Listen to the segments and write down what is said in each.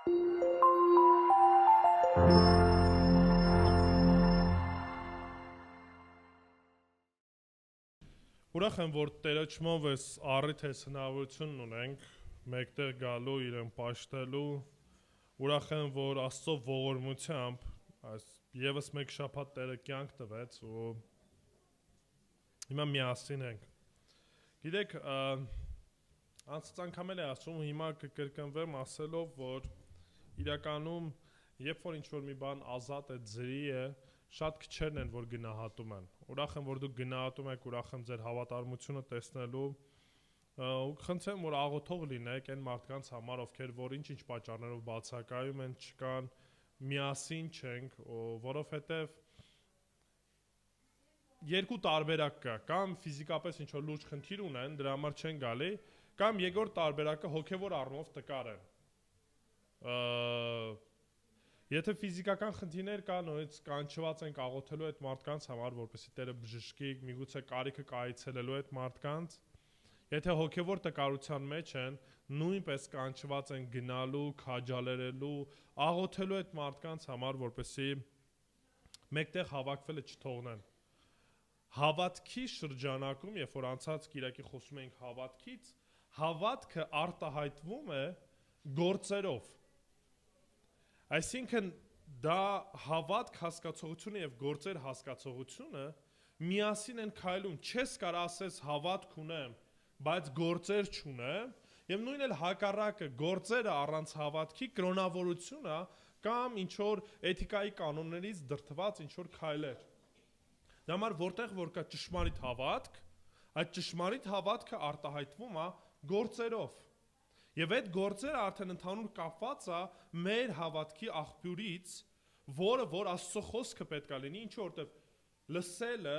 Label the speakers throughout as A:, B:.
A: Ուրախ եմ, որ Տերոջմով ես առիթ ես հնարավորություն ունենք մեկտեղ գալու, իրեն պաշտելու, ուրախ եմ, որ Աստծո ողորմությամբ ևս մեկ շաբաթ Տերը կյանք տվեց ու հիմա միասին ենք։ Գիտեք, անցած անգամ էլ է ասում, հիմա կկրկնվեմ ասելով, որ իրականում երբ որ ինչ-որ մի բան ազատ է, ձրի է, շատ քչերն են, որ գնահատում են։ Ուրախ եմ, որ դուք գնահատում եք, ուրախ եմ ձեր հավատարմությունը տեսնելու ու խնդրեմ, որ աղոթող լինեք այն մարդկանց համար, ովքեր որ ինչ-ինչ պատճառներով բացակայում են, չկան, միասին չենք, որովհետև երկու տարբերակ կա, կամ ֆիզիկապես ինչ-որ լուրջ խնդիր ունեն, դրա համար չեն գալի, կամ երկրորդ տարբերակը հոգևոր առումով տկար են։ Եթե ֆիզիկական խնդիրներ կան, նույնիսկ կանչված ենք աղոթելու այդ մարդկանց համար, որպեսզի Տերը բժշկի, միգուցե կարիքը կայացելու այդ մարդկանց, եթե հոգևոր տկարության մեջ են, նույնպես կանչված են գնալու, քաջալերելու, աղոթելու այդ մարդկանց համար, որպեսզի մեկտեղ հավաքվելը չթողնեն։ Հավատքի շրջանակում, երբ որ անցած կիրակի խոսում էինք հավատքից, հավատքը արտահայտվում է գործերով։ Այսինքն դա հավատք հասկացողությունը եւ գործեր հասկացողությունը միասին են քայլում, չես կարող ասես հավատք ունեմ, բայց գործեր չունեմ, եւ նույնն էլ հակառակը, գործերը առանց հավատքի կրոնավորությունը կամ ինչ որ էթիկայի կանոններից դրդված ինչ որ քայլեր։ Դա համար որտեղ որ կա ճշմարիտ հավատք, այդ ճշմարիտ հավատքը արտահայտվում է գործերով։ Եվ այդ գործերը արդեն ընդհանուր կապված է մեր հավատքի աղբյուրից, որը որ Աստծո խոսքը պետք է լինի, ինչ որտեղ լսելը,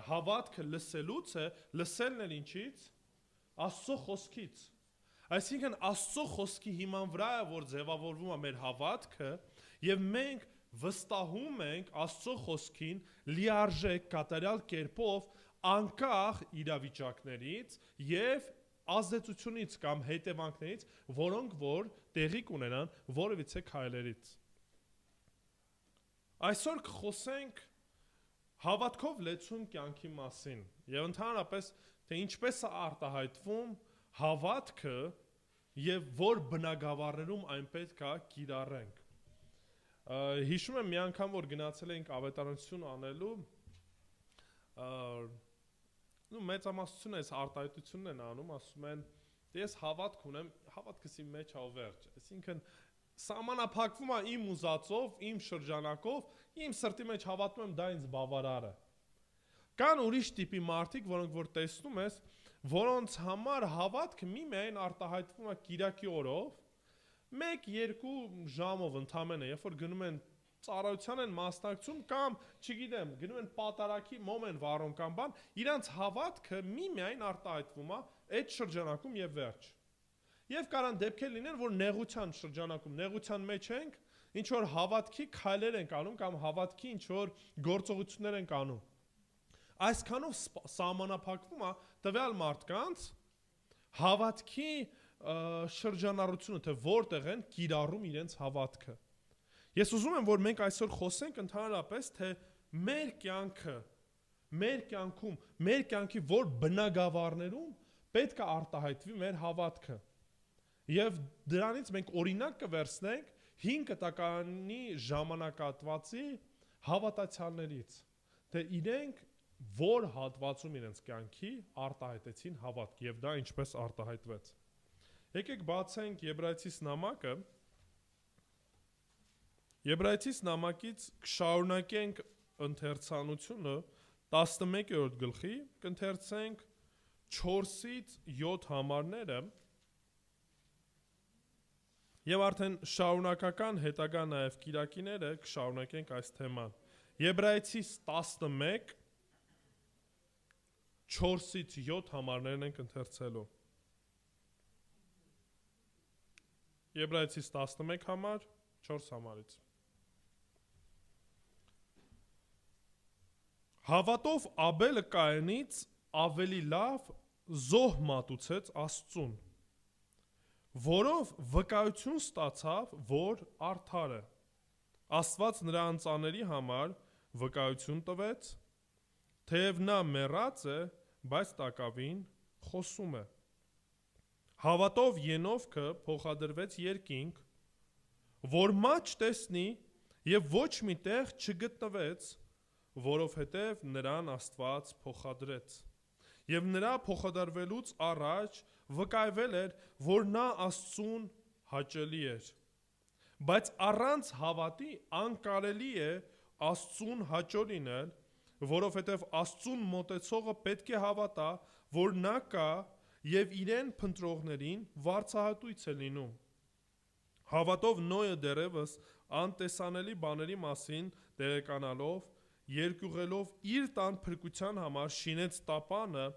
A: հավատքը լսելուց է, լսելն էլ ինչից, Աստծո խոսքից։ Այսինքն Աստծո խոսքի հիման վրա է, որ ձևավորվում է մեր հավատքը, եւ մենք վստահում ենք Աստծո խոսքին լիարժեք կատարյալ կերպով անկախ իրավիճակներից եւ ազդեցությունից կամ հետևանքներից, որոնք որ տեղի կունենան որևիցե քայլերից։ Այսօր կխոսենք հավատքով լեցուն կյանքի մասին եւ ընդհանրապես թե ինչպես է արտահայտվում հավատքը եւ որ բնագավառներում այն պետք է կիրառենք։ Հիշում եմ մի անգամ որ գնացել էինք ավետարանություն անելու մեծամասնությունը այս արտահայտությունն են անում, ասում են, ես հավատք ունեմ, հավատքս իմ մեջ ա վերջ, այսինքն սահմանափակվում է իմ ուզածով, իմ շրջանակով, իմ սրտի մեջ հավատում եմ, դա ինձ բավարար է։ Կան ուրիշ տիպի մարդիկ, որոնք որ տեսնում ես, որոնց համար հավատքը միմիայն արտահայտվում է կիրակի օրով, 1-2 ժամով ընդամենը, երբ որ գնում են ծառայության են մասնակցում կամ, չգիտեմ, գնում են պատարակի մոմ են վառում կամ բան, իրանց հավատքը միմիայն արտահայտվում է այդ շրջանակում եւ վերջ։ Եվ կարան դեպքեր լինեն, որ նեղության շրջանակում, նեղության մեջ ենք, ինչ որ հավատքի քայլեր ենք անում կամ հավատքի ինչ որ գործողություններ ենք անում։ Այսքանով սահմանափակվում է տվյալ մարդկանց հավատքի շրջանառությունը, թե որտեղ են կիրառում իրենց հավատքը։ Ես ուզում եմ, որ մենք այսօր խոսենք ընդհանրապես, թե մեր կյանքը, մեր կյանքում, մեր կյանքի որ բնագավառներում պետք է արտահայտվի մեր հավատքը։ Եվ դրանից մենք օրինակ կվերցնենք 5 տականի ժամանակատվածի հավատացյալներից, թե իրենք որ հատվածում իրենց կյանքի արտահայտեցին հավատք եւ դա ինչպես արտահայտվեց։ Եկեք բացենք Եբրայեցիս նամակը։ Եբրայեցիս նամակից կշարունակենք ընթերցանությունը 11-րդ գլխի, կընթերցենք 4-ից 7 համարները եւ արդեն շարունակական հետագա նաեւ կիրակիները կշարունակենք այս թեման։ Եբրայեցիս 11 4-ից 7 համարներն ենք ընթերցելու։ Եբրայեցիս 11 համար 4 համարից։ Հավատով Աբելը Կայենից ավելի լավ զոհ մատուցեց Աստծուն, որով վկայություն ստացավ, որ արդար է։ Աստված նրա անծաների համար վկայություն տվեց, թեև նա մեռած է, բայց տակավին խոսում է։ Հավատով Ենովքը փոխադրվեց երկինք, որ մաչ տեսնի եւ ոչ մի տեղ չգտնվեց, որովհետեւ նրան Աստված փոխադրեց։ Եվ նրա փոխադրվելուց առաջ վկայվել էր, որ նա Աստծուն հաճելի էր։ Բայց առանց հավատի անկարելի է Աստծուն հաճո լինել, որովհետև Աստծուն մոտեցողը պետք է հավատա, որ նա կա եւ իրեն փնտրողներին վարձահատույց է լինում։ Հավատով Նոյը դեռևս անտեսանելի բաների մասին տեղեկանալով, երկյուղելով իր տան փրկության համար շինեց տապանը,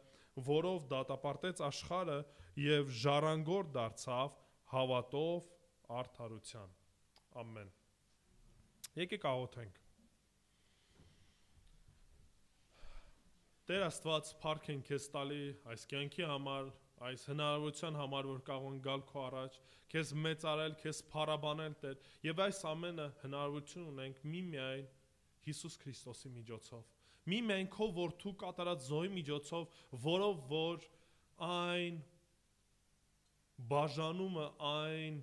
A: որով դատապարտեց աշխարհը եւ ժառանգոր դարձավ հավատով արդարության։ Ամեն։ Եկեք աղոթենք։ Տեր Աստված, փառք ենք քեզ տալի այս կյանքի համար, այս հնարավորության համար, որ կարող ենք գալ քո առաջ, քեզ մեծարել, քեզ փառաբանել, Տեր, եւ այս ամենը հնարավորություն ունենք միմիայն Հիսուս Քրիստոսի միջոցով։ Միմիայն քո որդու կատարած զոհի միջոցով, որով որ այն բաժանումը, այն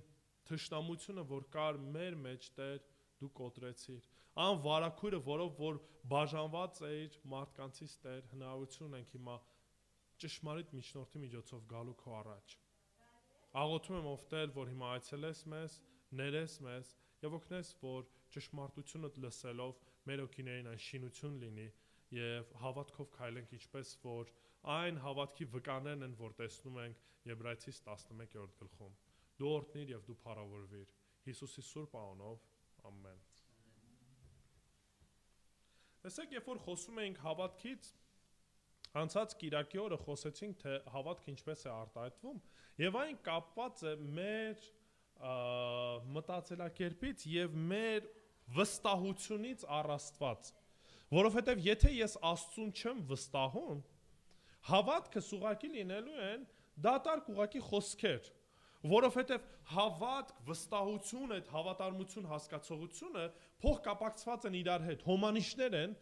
A: թշնամությունը, որ կար մեր մեջ, Տեր, դու կոտրեցիր։ Ան վարակույրը, որով որ բաժանված էր մարդկանցից, Տեր, հնարավորություն ունենք հիմա ճշմարիտ միջնորդի միջոցով գալու քո առաջ։ Աղոթում եմ ով Տեր, որ հիմա այցելես մեզ, ներես մեզ եւ օգնես, որ ճշմարտությունը լսելով մեր օգիներին այն շինություն լինի եւ հավատքով քայլենք, ինչպես որ այն հավատքի վկաներն են, որ տեսնում ենք Եբրայեցիս 11-րդ գլխում։ Դու օրհնիր եւ դու փառավորվիր։ Հիսուսի սուրբ անունով, ամեն։ Տեսեք, երբ որ խոսում էինք հավատքից, անցած կիրակի օրը խոսեցինք, թե հավատքը ինչպես է արտահայտվում, եւ այն կապված է մեր մտածելակերպից եւ մեր վստահությունից առ Աստված, որովհետեւ եթե ես Աստծուն չեմ վստահում, հավատքը ուղղակի լինելու են դատարկ ուղղակի խոսքեր, որովհետև հավատք, վստահություն, այդ հավատարմություն հասկացողությունը փոխկապակցված են իրար հետ, հոմանիշներ են,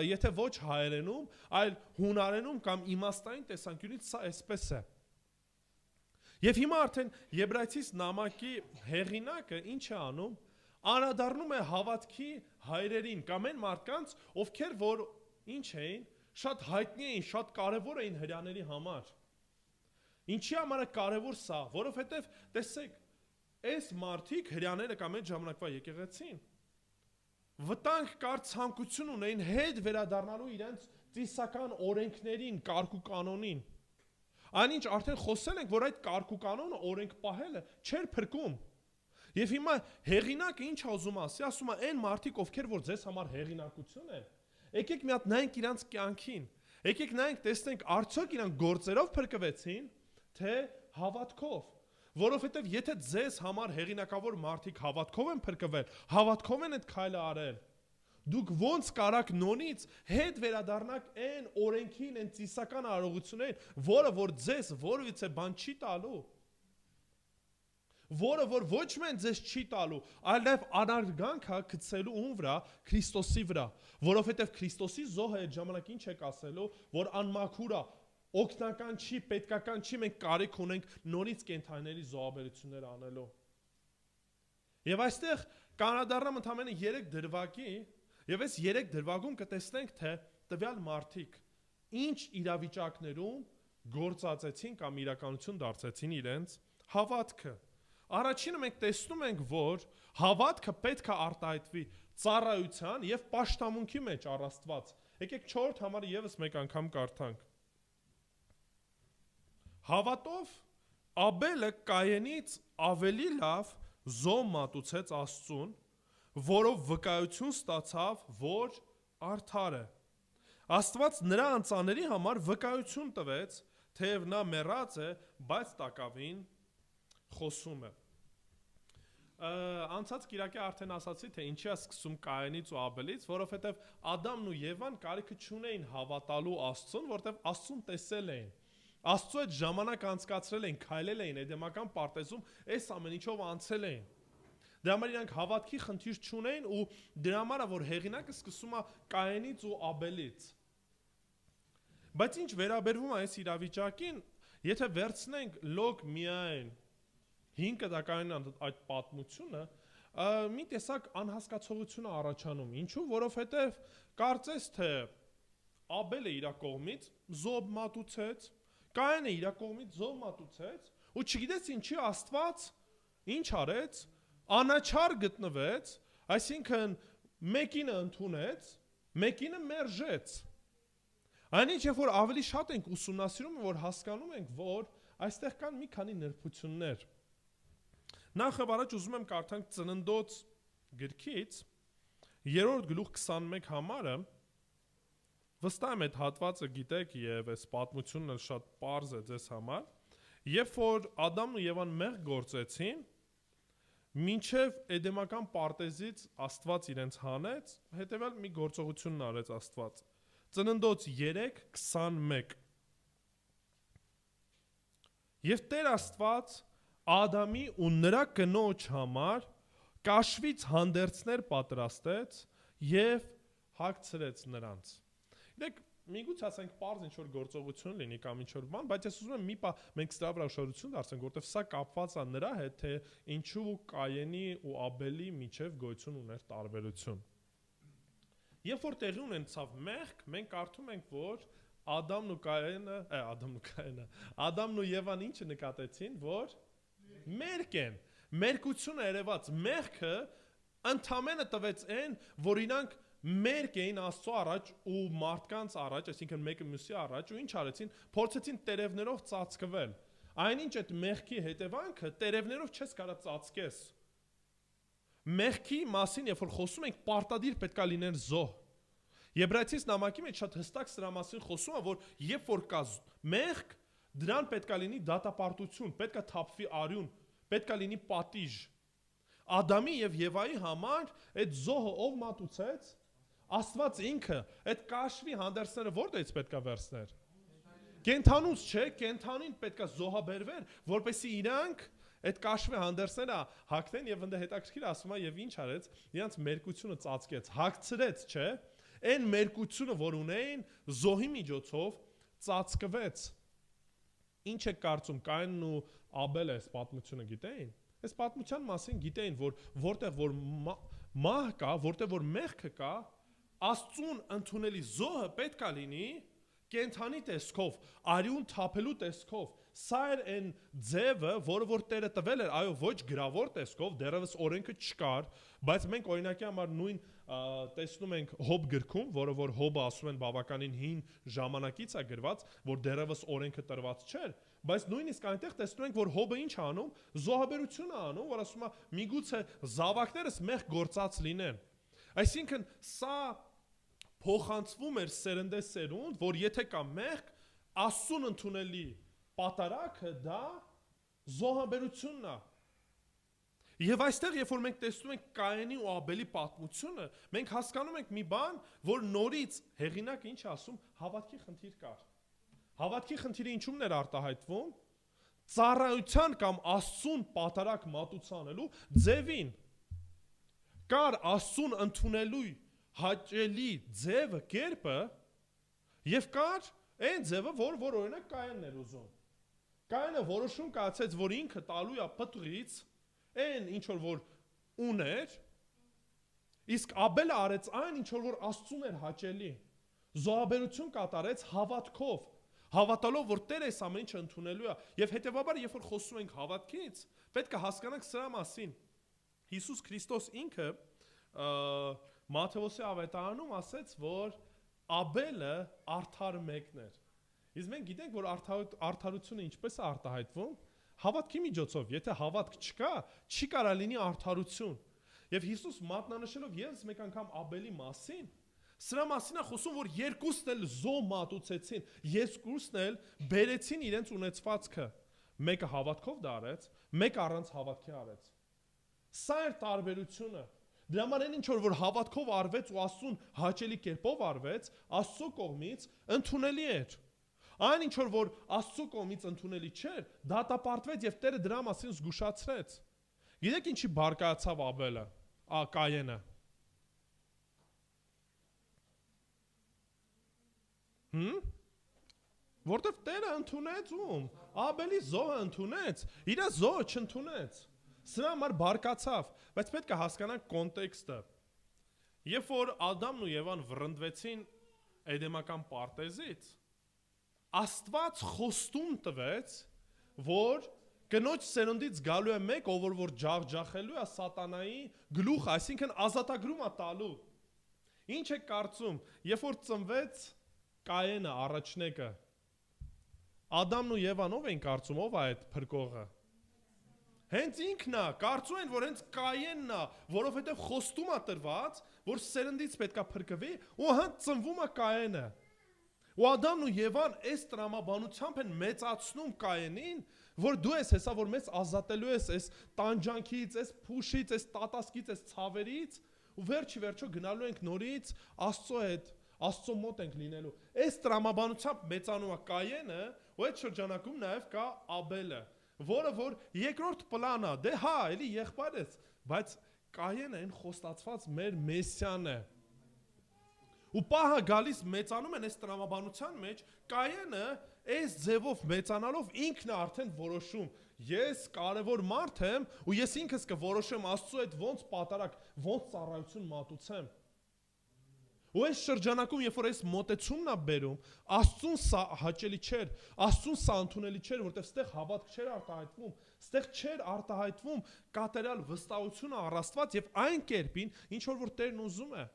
A: եթե ոչ հայերենում, այլ հունարենում կամ իմաստային տեսանկյունից սա այսպես է։ Եվ հիմա արդեն Եբրայեցիս նամակի հեղինակը ինչ է անում, անդրադառնում է հավատքի հայրերին կամ այն մարդկանց, ովքեր որ ինչ էին, շատ հայտնի էին, շատ կարևոր էին հրեաների համար։ Ինչի համար է կարևոր սա, որովհետև տեսեք, այս մարդիկ հրեաները կամ այդ ժամանակվա եկեղեցին վտանգ կար ցանկություն ունեին հետ վերադառնալու իրենց ծիսական օրենքներին, կարգ ու կանոնին։ Այնինչ արդեն խոսել ենք, որ այդ կարգ ու կանոնը օրենք պահելը չէր փրկում։ Եվ հիմա հեղինակը ինչ ուզում ասի, ասում է այն մարդիկ, ովքեր որ ձեզ համար հեղինակություն են, եկեք մի հատ նայենք իրանց կյանքին, եկեք նայենք, տեսնենք արդյոք իրանք գործերով փրկվեցին, թե հավատքով, որովհետև եթե ձեզ համար հեղինակավոր մարդիկ հավատքով են փրկվել, հավատքով են այդ քայլը արել, դուք ոնց կարաք նորից հետ վերադառնաք այն օրենքին, այն ծիսական արարողություններին, որը որ ձեզ որևիցե բան չի տալու, որը որ ոչ միայն ձեզ չի տալու, այլ նաև անարգանք գցելու ում վրա, Քրիստոսի վրա, որովհետև Քրիստոսի զոհը այդ ժամանակ ինչ եք ասելու, որ անմաքուր է, օգնական չի, պետքական չի, մենք կարիք ունենք նորից կենդանիների զոհաբերություններ անելու։ Եվ այստեղ կանադառնամ ընդամենը 3 դրվագի, եւ այս 3 դրվագում կտեսնենք, թե տվյալ մարդիկ ինչ իրավիճակներում գործածեցին կամ իրականություն դարձեցին իրենց հավատքը։ Առաջինը մենք տեսնում ենք, որ հավատքը պետք է արտահայտվի ծառայության եւ պաշտամունքի մեջ առ Աստված։ Եկեք 4-րդ համարը եւս մեկ անգամ կարդանք։ Հավատով Աբելը Կայենից ավելի լավ զոհ մատուցեց Աստծուն, որով վկայություն ստացավ, որ արդար է։ Աստված նրա անծաների համար վկայություն տվեց, թեև նա մեռած է, բայց տակավին խոսում է։ Անցած կիրակի արդեն ասացի, թե ինչի է սկսում Կայենից ու Աբելից, որովհետև Ադամն ու Եվան կարիքը չունեին հավատալու Աստծուն, որովհետև Աստծուն տեսել էին։ Աստծո այդ ժամանակ անցկացրել էին, քայլել էին Էդեմական պարտեզում, այս ամեն ինչով անցել էին։ Դրա համար իրանք հավատքի խնդիր չունեին ու դրա համար որ հեղինակը սկսում է Կայենից ու Աբելից։ Բայց ինչ վերաբերվում է այս իրավիճակին, եթե վերցնենք լոկ միայն 5 տականին այդ պատմությունը, մի տեսակ անհասկացողություն է առաջանում։ Ինչու՞, որովհետև կարծես թե Աբելը իր կողմից զոհ մատուցեց, Կայենը իր կողմից զոհ մատուցեց, ու չգիտես ինչի Աստված ինչ արեց, անաչար գտնվեց, այսինքն մեկինը ընդունեց, մեկինը մերժեց։ Այն ինչ որ ավելի շատ ենք ուսումնասիրում, որ հասկանում ենք, որ այստեղ կան մի քանի նրբություններ։ Նախ առաջ ուզում եմ կարդանք Ծննդոց գրքից 3-րդ գլուխ 21 համարը, վստահ եմ այդ հատվածը գիտեք եւ այս պատմությունն էլ շատ պարզ է ձեզ համար, երբ որ Ադամն ու Եվան մեղք գործեցին, մինչև Էդեմական պարտեզից Աստված իրենց հանեց, հետեւյալ մի գործողությունն արեց Աստված։ Ծննդոց 3:21 Եվ Տեր Աստված Ադամի ու նրա կնոջ համար կաշվից հանդերձներ պատրաստեց եւ հագցրեց նրանց։ Դեք միգուցե ասենք պարզ ինչ որ գործողություն լինի կամ ինչ որ բան, բայց ես ուզում եմ մի պա մենք սրա վրա ուշադրություն դարձնենք, որովհետեւ սա կապված է նրա հետ, թե ինչու Կայենի ու Աբելի միջև գոյություն ուներ տարբերություն։ Երբ որ տեղի ունեցավ մեղք, մենք կարդում ենք, որ Ադամն ու Եվան ինչը նկատեցին, որ մերկ են, մերկությունը երևաց, մեղքը ընդամենը տվեց այն, որ իրանք մերկ էին Աստծո առաջ ու մարդկանց առաջ, այսինքն մեկը մյուսի առաջ, ու ինչ արեցին, փորձեցին տերևներով ծածկվել։ Այնինչ այդ մեղքի հետևանքը տերևներով չես կարա ծածկես։ Մեղքի մասին, երբ որ խոսում ենք, պարտադիր պետքա լիներ զոհ։ Եբրայեցիս նամակի մեջ շատ հստակ սրա մասին խոսում է, որ երբ որ կա մեղք, դրան պետքա լինի դատապարտություն, պետքա թափվի արյուն, պետքա լինի պատիժ։ Ադամի եւ Եվայի համար այդ զոհը ով մատուցեց, Աստված ինքը, այդ կաշվի հանդերձները որտեղից պետքա վերցներ։ Կենթանուց չէ, կենթանին պետքա զոհաբերվեր, որպեսզի իրանք այդ կաշվի հանդերձները հագնեն եւ ընդ հետաքրքիր ասում է եւ ինչ արեց, իրանց մերկությունը ծածկեց, հագցրեց, չէ։ Այն մերկությունը, որ ունեին, զոհի միջոցով ծածկվեց։ Ինչ է կարծում Կայենն ու Աբելը այս պատմությունը գիտեին։ Այս պատմության մասին գիտեին, որ որտեղ որ մահ կա, որտեղ որ մեղքը կա, Աստծուն ընդունելի զոհը պետքա լինի կենթանի տեսքով, արյուն թափելու տեսքով։ Սա էր այն ձևը, որը որ Տերը տվել էր, այո, ոչ գրավոր տեսքով, դեռևս օրենքը չկար, բայց մենք օրինակի համար նույն տեսնում ենք Հոբ գրքում, որը որ Հոբը ասում են բավականին հին ժամանակից է գրված, որ դեռևս օրենքը տրված չէր, բայց նույնիսկ այնտեղ տեսնում ենք, որ Հոբը ինչ է անում, զոհաբերություն է անում, որ ասում է միգուցե զավակներս մեղք գործած լինեն։ Այսինքն սա փոխանցվում էր սերնդեսերունդ, որ եթե կա մեղք, Աստծուն ընդունելի պատարակը դա զոհաբերությունն է։ Եվ այստեղ, երբ որ մենք տեսնում ենք Կայենի ու Աբելի պատմությունը, մենք հասկանում ենք մի բան, որ նորից հեղինակը ինչ ասում, հավատքի խնդիր կար։ Հավատքի խնդիրը ինչու՞մն էր արտահայտվում։ Ծառայության կամ Աստծուն պատարակ մատուցանելու ձևին։ Կար Աստծուն ընդունելու հաճելի ձևը, կերպը, եւ կար այն ձևը, որ օրինակ Կայենն էր ուզում։ Կայենը որոշում կայացեց, որ ինքը տալու է պտղից այն ինչ որ ուներ, իսկ Աբելը արեց այն ինչ որ Աստծուն էր հաճելի։ Զոհաբերություն կատարեց հավատքով, հավատալով, որ Տերը այս ամեն ինչը ընդունելու է, եւ հետեւաբար երբ որ խոսում ենք հավատքից, պետք է հասկանանք սրա մասին։ Հիսուս Քրիստոս ինքը Մատթեոսի ավետարանում ասեց, որ Աբելը արդար մեկն էր։ Իսկ մենք գիտենք, որ արդարությունը ինչպես է արտահայտվում, հավատքի միջոցով, եթե հավատք չկա, չի կարա լինի արդարություն։ Եվ Հիսուս մատնանշելով եւս մեկ անգամ Աբելի մասին, սրա մասին է խոսում, որ երկուսն էլ զոհ մատուցեցին, երկուսն էլ բերեցին իրենց ունեցվածքը։ Մեկը հավատքով դա արեց, մեկը առանց հավատքի արեց։ Սա էր տարբերությունը։ Դրա համար այն ինչ որ հավատքով արվեց ու Աստծուն հաճելի կերպով արվեց, Աստծո կողմից ընդունելի էր։ Այն ինչ որ Աստծո կողմից ընդունելի չէր, դատապարտվեց եւ Տերը դրա մասին զգուշացրեց։ Գիտեք ինչի բարկացավ Աբելը, Կայենը։ Որտեվ Տերը ընդունեց ում, Աբելի զոհը ընդունեց, իր զոհը չընդունեց։ Սրա համար բարկացավ, բայց պետք է հասկանանք կոնտեքստը։ Երբ որ Ադամն ու Եվան վռնդվեցին Էդեմական պարտեզից, Աստված խոստում տվեց, որ կնոջ սերունդից գալու է մեկ, ով որ ջախջախելու է սատանայի գլուխը, այսինքն ազատագրում է տալու։ Ինչ է կարծում, երբ որ ծնվեց Կայենը առաջնեկը, Ադամն ու Եվան ով են կարծում, ով է այդ փրկողը։ Հենց ինքն է, կարծում են, որ հենց Կայենն է, որովհետև խոստում է տրված, որ սերնդից պետքա փրկվի, ու հենց ծնվում է Կայենը։ Ու Ադամն ու Եվան այս տրամաբանությամբ են մեծացնում Կայենին, որ դու ես հեսա, որ մեզ ազատելու ես այս տանջանքից, այս փուշից, այս տատասկից, այս ցավերից, ու վերջի վերջո գնալու ենք նորից Աստծո հետ, Աստծո մոտ ենք լինելու։ Այս տրամաբանությամբ մեծանում է Կայենը, ու այդ շրջանակում նաև կա Աբելը, որը որ երկրորդ պլան է, դե հա, էլի եղբայր ես, բայց Կայենը այն խոստացված մեր Մեսիան է։ Ու պահը գալիս մեծանում են այս տրամաբանության մեջ, Կայենը այս ձևով մեծանալով ինքն է արդեն որոշում, ես կարևոր մարդ եմ ու ես ինքս կորոշեմ Աստծո հետ ոնց պատարակ, ոնց ծառայություն մատուցեմ։ Ու այս շրջանակում, երբ որ այս մոտեցումն է բերում, Աստծուն սա հաճելի չէր, Աստծուն սա ընդունելի չէր, որտեղ ստեղ հավատք չէր արտահայտվում, ստեղ չէր արտահայտվում կատարյալ վստահությունը առ Աստված եւ այն կերպին, ինչ որ Տերն ուզում է։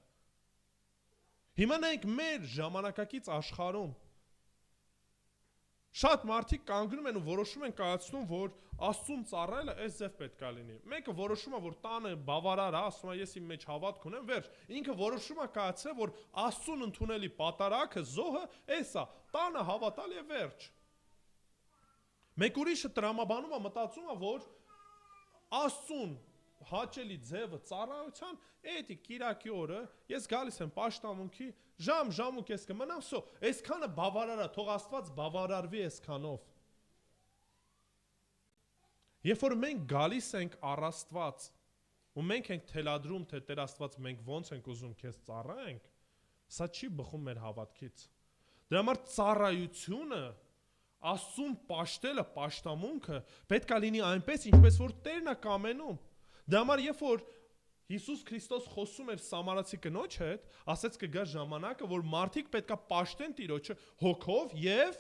A: Հիմա նայենք մեր ժամանակակից աշխարհում շատ մարդիկ կանգնում են ու որոշում են կայացնում, որ Աստծուն ծառայելը այս ձև պետքա լինի։ Մեկը որոշում է, որ տանը բավարար է, ասում է ես իմ մեջ հավատք ունեմ, վերջ։ Ինքը որոշում է կայացրել, որ Աստծուն ընդունելի պատարակը, զոհը էս է, տանը հավատալ եւ վերջ։ Մեկ ուրիշը տրամաբանում է, մտածում է, որ Աստծուն հաճելի ձևը ծառայության, էդի կիրակի օրը ես գալիս եմ պաշտամունքի, ժամ ու կես կմնամ, սո, այսքանը բավարար է, թող Աստված բավարարվի այսքանով։ Երբ որ մենք գալիս ենք առ Աստված, ու մենք ենք թելադրում, թե Տեր Աստված մենք ոնց ենք ուզում քեզ ծառայենք, սա չի բխում մեր հավատքից։ Դրա համար ծառայությունը, Աստծուն պաշտելը, պաշտամունքը պետք է լինի այնպես, ինչպես որ Տերն է կամենում։ Դա համար երբ որ Հիսուս Քրիստոս խոսում էր Սամարացի կնոջ հետ, ասեց կգա ժամանակը, որ մարդիկ պետքա պաշտեն Տիրոջը հոգով եւ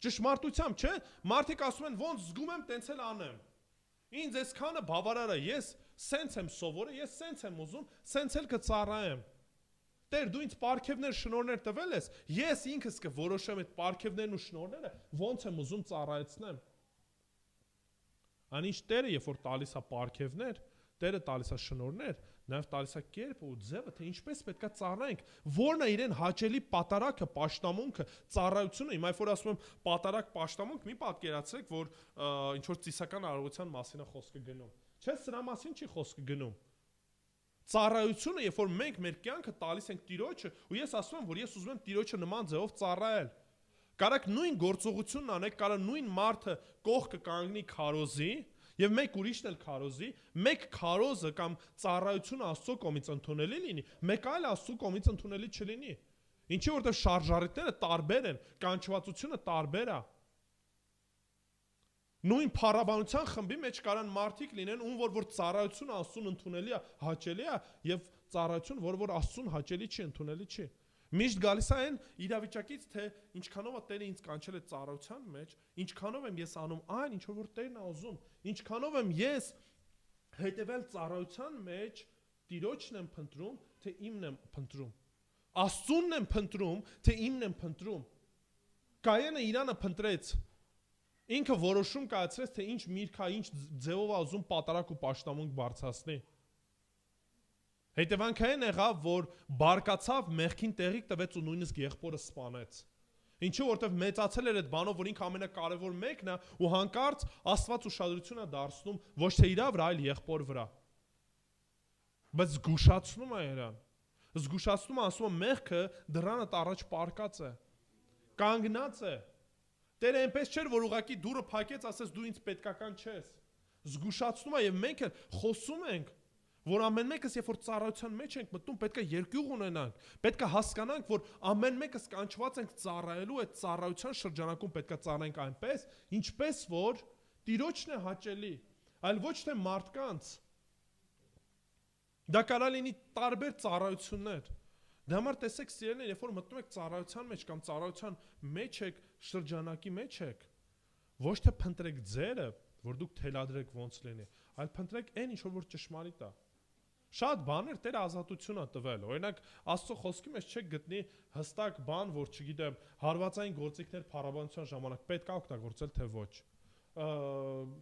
A: ճշմարտությամբ, չէ՞։ Մարդիկ ասում են ոնց զգում եմ, տենց էլ անեմ։ Ինձ այսքանը բավարար է, ես սենց եմ սովորել, ես սենց եմ ուզում, սենց էլ կծառայեմ։ Տեր, դու ինձ պարգևներ, շնորհներ տվել ես, ես ինքս կորոշեմ այդ պարգևներն ու շնորհները ոնց եմ ուզում ծառայեցնեմ։ Անիշ Տերը, երբ որ տալիս է պարգևներ, Տերը տալիս է շնորհներ, նաև տալիս է կերպը ու ձևը, թե ինչպես պետքա ծառայենք, որն է իրեն հաճելի պատարակը, պաշտամունքը, ծառայությունը։ Հիմա որ ասում եմ պատարակ, պաշտամունք, մի պատկերացրեք, որ ինչ որ ծիսական արարողության մասին է խոսքը գնում։ Չէ, սրա մասին չի խոսքը գնում։ Ծառայությունը, երբ որ մենք մեր կյանքը տալիս ենք Տիրոջը, ու ես ասում եմ, որ ես ուզում եմ Տիրոջը նման ձևով ծառայել։ Կարակ նույն գործողությունն անեք, կարա նույն մարդը կողքը կանգնի քարոզի, եւ մեկ ուրիշն էլ քարոզի, մեկ քարոզը կամ ծառայությունը Աստծո կողմից ընդունելի լինի, մեկ այլ Աստծո կողմից ընդունելի չլինի։ Ինչի որտեղ շարժառիթները տարբեր են, կանչվածությունը տարբեր է։ Նույն փառաբանության խմբի մեջ կարան մարդիկ լինեն, ում որ ծառայությունը Աստծուն ընդունելի է, հաճելի է, եւ ծառայություն, որ Աստծուն հաճելի չի, ընդունելի չի։ Միշտ գալիս է այն իրավիճակից, թե ինչքանով է Տերը ինձ կանչել է ծառայության մեջ, ինչքանով եմ ես անում այն, ինչ որ Տերն է ուզում, ինչքանով եմ ես հետևել ծառայության մեջ, Տիրոջն եմ փնտրում, թե իմն եմ փնտրում։ Աստծունն եմ փնտրում, թե իմն եմ փնտրում։ Կայենը իրանը փնտրեց։ Ինքը որոշում կայացրեց, թե ինչ միրգա, ինչ ձևով է ուզում պատարակ ու պաշտամունք բարձրացնի։ Հետևանքային եղավ, որ բարկացավ, մեղքին տեղիք տվեց ու նույնիսկ եղբորը սպանեց։ Ինչու որտեվ մեծացել էր այդ բանով, որ ինքը ամենակարևոր մեկն է ու հանկարծ Աստված ուշադրություն է դարձնում ոչ թե իր վրա, այլ եղբոր վրա։ Բայց զգուշացնում է իրան։ Զգուշացնում է, ասում է մեղքը դրանդ առաջ պարկած է։ Կանգնած է։ Տերը այնպես չէր, որ ուղակի դուրը փակեց, ասես դու ինձ պետքական չես։ Զգուշացնում է եւ մենք էլ խոսում ենք, որ ամեն մեկս երբ որ ծառայության մեջ ենք մտնում, պետք է երկյուղ ունենանք, պետք է հասկանանք, որ ամեն մեկս կանչված ենք ծառայելու, այդ ծառայության շրջանակում պետք է ծառայենք այնպես, ինչպես որ Տիրոջն է հաճելի, այլ ոչ թե մարդկանց։ Դա կարող լինի տարբեր ծառայություններ։ Դա համար տեսեք սիրելիներ, երբ որ մտնում եք ծառայության մեջ կամ ծառայության մեջ եք, շրջանակի մեջ եք, ոչ թե փնտրեք ձերը, որ դուք թելադրեք ոնց լինի, այլ փնտրեք այն ինչ որ ճշմարիտ է։ Շատ բաներ Տերը ազատություն է տվել։ Օրինակ, Աստծո խոսքի մեջ չեք գտնի հստակ բան, որ չգիտեմ, հարվածային գործիքներ փառաբանության ժամանակ պետք է օգտագործել թե ոչ։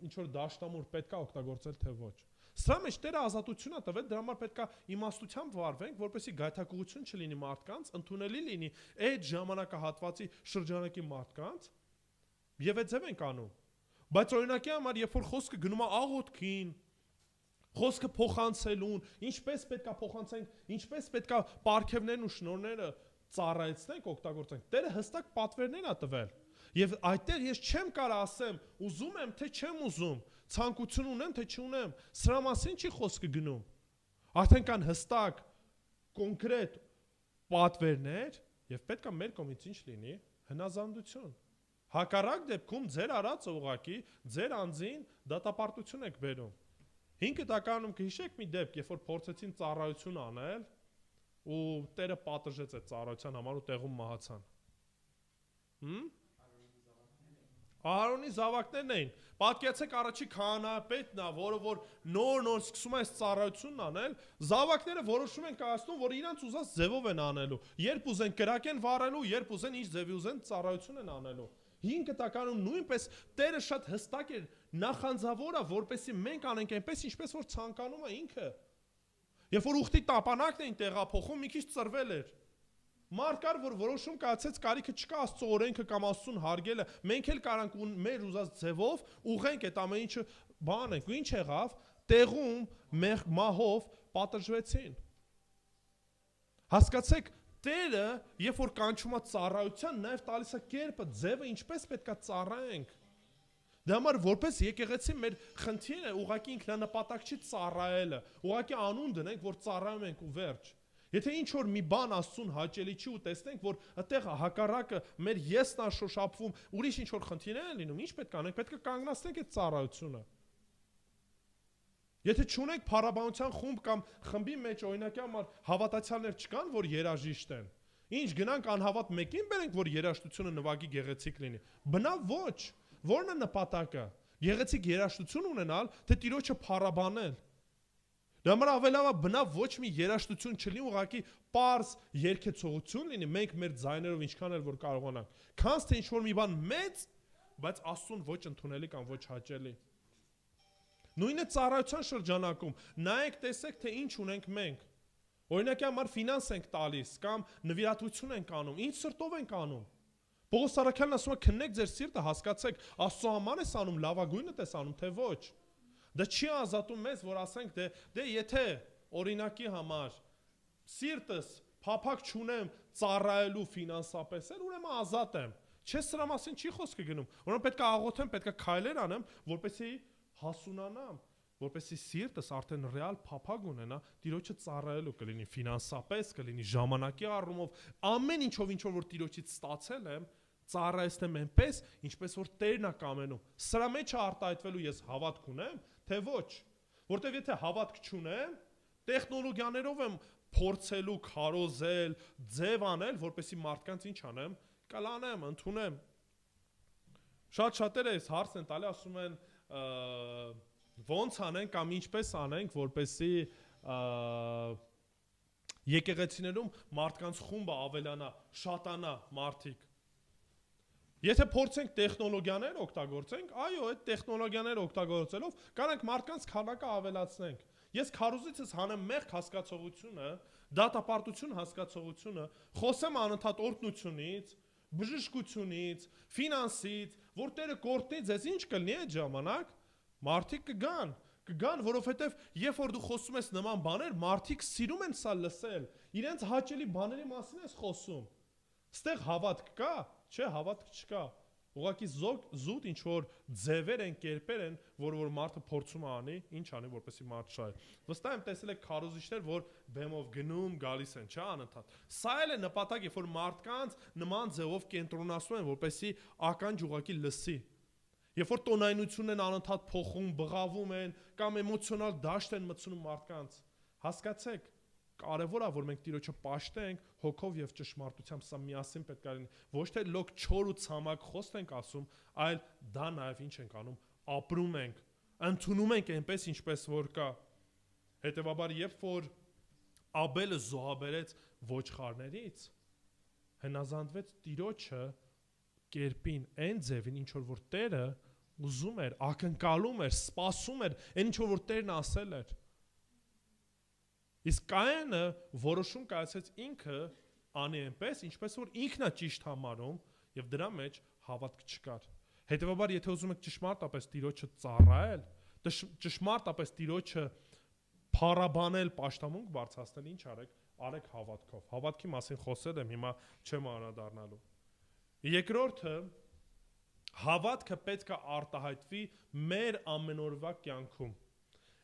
A: Ինչ որ դաշտամուր պետք է օգտագործել թե ոչ։ Սրա մեջ Տերը ազատություն է տվել, դրա համար պետք է իմաստությամբ վարվենք, որպեսզի գայթակղություն չլինի մարդկանց, ընդունելի լինի այդ ժամանակահատվածի շրջանակի մարդկանց, եւ այդ ձև ենք անում։ Բայց օրինակի համար, երբ որ խոսքը գնում է աղոթքին, խոսքը փոխանցելուն, ինչպես պետքա փոխանցենք, ինչպես պետքա պարգևներն ու շնորհները ծառայեցնենք, օգտագործենք։ Տերը հստակ պատվերներ է տվել։ Եվ այդտեղ ես չեմ կարող ասեմ, ուզում եմ թե չեմ ուզում, ցանկություն ունեմ թե չունեմ, սրա մասին չի խոսքը գնում։ Արդեն կան հստակ, կոնկրետ պատվերներ, եւ պետքա մեր կողմից ինչ լինի, հնազանդություն։ Հակառակ դեպքում ձեր արածը ուղակի ձեր անձին դատապարտություն եք բերում։ 5 տականում կհիշեք մի դեպք, երբ որ փորձեցին ծառայություն անել ու Տերը պատժեց այդ ծառայության համար ու տեղում մահացան։ Ահարոնի զավակներն էին։ Պատկերացեք առաջի քահանայապետն է, որը որ նոր սկսում է այս ծառայությունն անել, զավակները որոշում են կայացնում, որ իրանց ուզած ձևով են անելու։ Երբ ուզեն կրակ են վառելու, երբ ուզեն ինչ ձևի ուզեն ծառայություն են անելու։ 5 տականում նույնպես Տերը շատ հստակ էր նախանձավոր է, որպեսզի մենք անենք այնպես, ինչպես որ ցանկանում է ինքը։ Երբ որ ուխտի տապանակն էին տեղափոխում, մի քիչ ծրվել էր։ Մարդ կար, որ որոշում կայացեց, կարիքը չկա Աստծո օրենքը կամ Աստծուն հարգելը, մենք էլ կարանք մեր ուզած ձևով ուղենք այդ ամեն ինչը բանենք։ Ու ինչ եղավ, տեղում մահով պատժվեցին։ Հասկացեք, Տերը, երբ որ կանչում է ծառայության, նաև տալիս է կերպը, ձևը, ինչպես պետքա ծառայենք։ Դա համար որպես եկեղեցի մեր խնդիրը ուղղակի ինքնանպատակ չի ծառայելը, ուղղակի անուն դնենք, որ ծառայում ենք ու վերջ։ Եթե ինչ որ մի բան Աստծուն հաճելի չի ու տեսնենք, որ այդտեղ հակառակը մեր եսն է շոշափվում, ուրիշ ինչ որ խնդիրներ են լինում, ինչ պետք է անենք, պետք է կանգնացնենք այդ ծառայությունը։ Եթե չունենք փառաբանության խումբ կամ խմբի մեջ օրինակի համար հավատացյալներ չկան, որ երաժիշտ են, ինչ գնանք անհավատ մեկին բերենք, որ երաժշտությունը նվագի գեղեցիկ լինի։ Բնավ ոչ, ո՞րն է նպատակը։ Գեղեցիկ երաժշտություն ունենալ, թե Տիրոջը փառաբանել։ Դա համար ավելավա բնավ ոչ մի երաժշտություն չլինի, ուղղակի պարզ երգեցողություն լինի, մենք մեր ձայներով ինչքան էլ որ կարողանանք։ Քանց թե ինչ որ մի բան մեծ, բայց Աստծուն ոչ ընդունելի կամ ոչ հաճելի։ Նույնը ծառայության շրջանակում, նայեք տեսեք, թե ինչ ունենք մենք։ Օրինակի համար ֆինանս ենք տալիս կամ նվիրատվություն ենք անում, ինչ սրտով ենք անում։ Պողոս Սարաքյանն ասում է, քննեք ձեր սիրտը, հասկացեք, Աստծո համար ես անում, լավագույնը ես անում, թե ոչ։ Դա չի ազատում մեզ, որ ասենք, դե եթե օրինակի համար սիրտս փափակ չունեմ ծառայելու ֆինանսապես, ուրեմն ազատ եմ։ Չէ, սրա մասին չի խոսքը գնում։ Ուրեմն պետք է աղոթեմ, պետք է քայլեր անեմ, որպեսզի հասունանամ, որպեսզի սիրտս արդեն ռեալ փափակ ունենա, Տիրոջը ծառայելու կլինի ֆինանսապես, կլինի ժամանակի առումով, ամեն ինչով ինչ որ Տիրոջից ստացել եմ, ծառայեցնեմ այնպես, ինչպես որ Տերն է կամենում։ Սրա մեջ է արտահայտվելու ես հավատք ունեմ, թե ոչ։ Որտեվ եթե հավատք չունեմ, տեխնոլոգիաներով եմ փորձելու քարոզել, ձև անել, որպեսզի մարդկանց ինչ անեմ, կլանեմ, ընդունեմ։ Շատ-շատերը այս հարցն են տալի, ասում են ոնց անենք կամ ինչպես անենք, որպեսզի եկեղեցիներում մարդկանց խումբը ավելանա, շատանա մարդիկ։ Եթե փորձենք տեխնոլոգիաներ օգտագործենք, այո, այդ տեխնոլոգիաներ օգտագործելով կարանք մարդկանց քանակը ավելացնենք։ Ես քարոզիցս հանեմ մեղք հասկացողությունը, դատապարտություն հասկացողությունը, խոսեմ անընդհատ օրհնությունից, բժշկությունից, ֆինանսից, որ Տերը կորտնի ձեզ ինչ կլինի այդ ժամանակ, մարդիկ կգան, որովհետև երբ որ դու խոսում ես նման բաներ, մարդիկ սիրում են սա լսել, իրենց հաճելի բաների մասին ես խոսում։ Ստեղ հավատք կա, չէ, հավատք չկա։ Ուղղակի զուտ ինչ որ ձևեր են, կերպեր են, որ մարդը փորձում է անի, ինչ անի, որպեսզի մարդ շահի։ Վստահ եմ տեսել եք քարոզիչներ, որ բեմով գնում, գալիս են, չէ՞, անընդհատ։ Սա էլ է նպատակը, որ մարդկանց նման ձևով կենտրոնացնում են, որպեսզի ականջ ուղղակի լսի։ Երբ որ տոնայնությունն են անընդհատ փոխում, բղավում են կամ էմոցիոնալ դաշտ են մտցնում մարդկանց, հասկացեք, կարևոր է որ մենք Տիրոջը պաշտենք հոգով եւ ճշմարտությամբ, սա միասին պետք է լինի, ոչ թե լոկ չոր ու ցամաք խոսք ենք ասում, այլ դա նաեւ ինչ ենք անում, ապրում ենք, ընդունում ենք այնպես ինչպես որ կա։ Հետևաբար երբ որ Աբելը զոհաբերեց ոչխարներից, հնազանդվեց Տիրոջը կերպին, այն ձևին, ինչ որ Տերը ուզում էր, ակնկալում էր, սպասում էր, այն ինչ որ Տերն ասել էր։ Իսկ Կայենը որոշում կայացրեց ինքը անի այնպես, ինչպես որ ինքն է ճիշտ համարում եւ դրա մեջ հավատք չկար։ Հետևաբար, եթե ուզում եք ճշմարտապես Տիրոջը ծառայել, ճշմարտապես Տիրոջը փառաբանել, պաշտամունք բարձրացնել, ինչ արեք, արեք հավատքով։ Հավատքի մասին խոսել եմ, հիմա չեմ անդրադառնալու։ Երկրորդը, հավատքը պետք է արտահայտվի մեր ամենօրվա կյանքում։